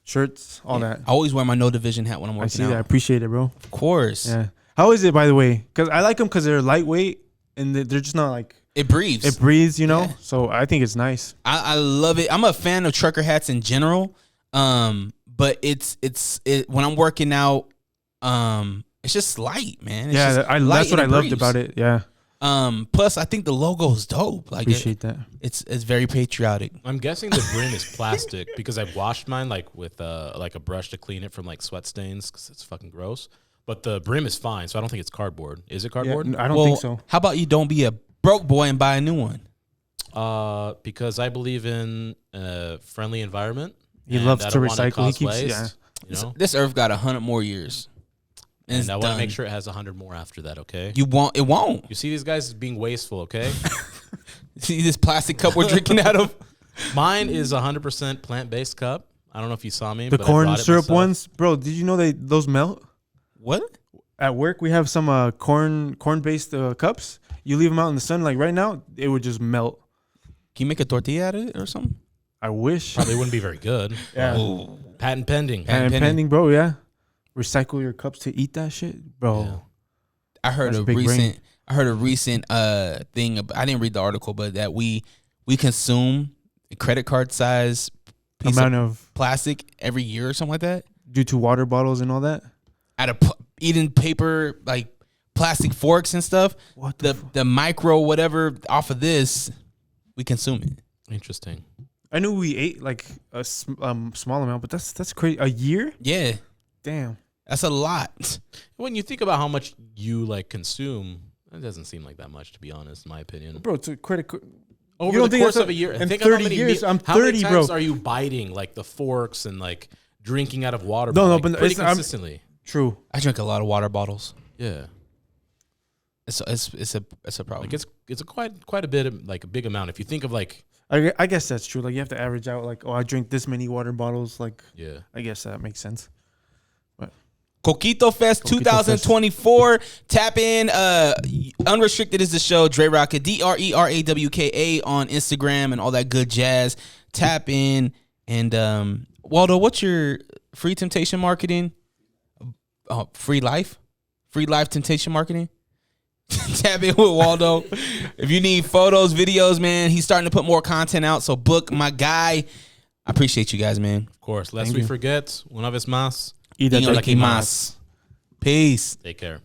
shirts, all that. I always wear my No Division hat when I'm working I see out. that. I appreciate it, bro. Of course. Yeah. How is it, by the way? Because I like them because they're lightweight and they're just not like It breathes. it breathes, you know. So I think it's nice. I love it. I'm a fan of trucker hats in general. But it's when I'm working out, it's just light, man. It's just light that's what and I loved breathes. about it. Yeah. Plus I think the logo is dope. Like Appreciate that. It's very patriotic. I'm guessing the brim is plastic because I've washed mine like with like a brush to clean it from like sweat stains because it's fucking gross. But the brim is fine, so I don't think it's cardboard. Is it cardboard? I don't think so. How about you don't be a broke boy and buy a new one? Because I believe in a friendly environment. He and loves I to don't wanna recycle. He cause keeps waste, you know? This Earth got 100 more years. And it's I want to make done. sure it has 100 more after that, okay? It won't. You see these guys being wasteful, okay? See this plastic cup we're drinking out of? Mine is 100% plant-based cup. I don't know if you saw me. The but I corn brought it syrup myself. ones, bro. Did you know those melt? What? At work, we have some corn-based cups. You leave them out in the sun, like right now, it would just melt. Can you make a tortilla out of it or something? I wish. Probably wouldn't be very good. Yeah. Ooh. Patent pending. Patent pending, bro. Yeah. Recycle your cups to eat that shit, bro. Yeah. I heard That's a big recent. brain. I heard a recent thing. I didn't read the article, but that we consume a credit card size piece Amount of plastic every year or something like that. Due to water bottles and all that. Out of eating paper, like plastic forks and stuff. What the micro whatever off of this, we consume it. Interesting. I knew we ate like a small amount, but that's crazy. A year? Yeah. Damn. That's a lot. When you think about how much you like consume, it doesn't seem like that much, to be honest, in my opinion. Bro, to credit over you don't the think course that's of a year. in Think 30 how many years, I'm how 30, many times bro. are you biting like the forks and like drinking out of water? No, like, but pretty it's- consistently. True. I drink a lot of water bottles. Yeah. It's a problem. Like it's a quite a bit of like a big amount. If you think of like I guess that's true. Like you have to average out like, oh, I drink this many water bottles. Like, yeah, I guess that makes sense. But Coquito Fest Coquito 2024. Tap in. Unrestricted is the show. DreRawka, DreRawka on Instagram and all that good jazz. Tap in. And Waldo, what's your free temptation marketing? Free life temptation marketing. Tap in with Waldo. If you need photos, videos, man, he's starting to put more content out. So book my guy. I appreciate you guys, man. Of course. Lest we forget, una vez más. Itadakimasu. Peace. Take care.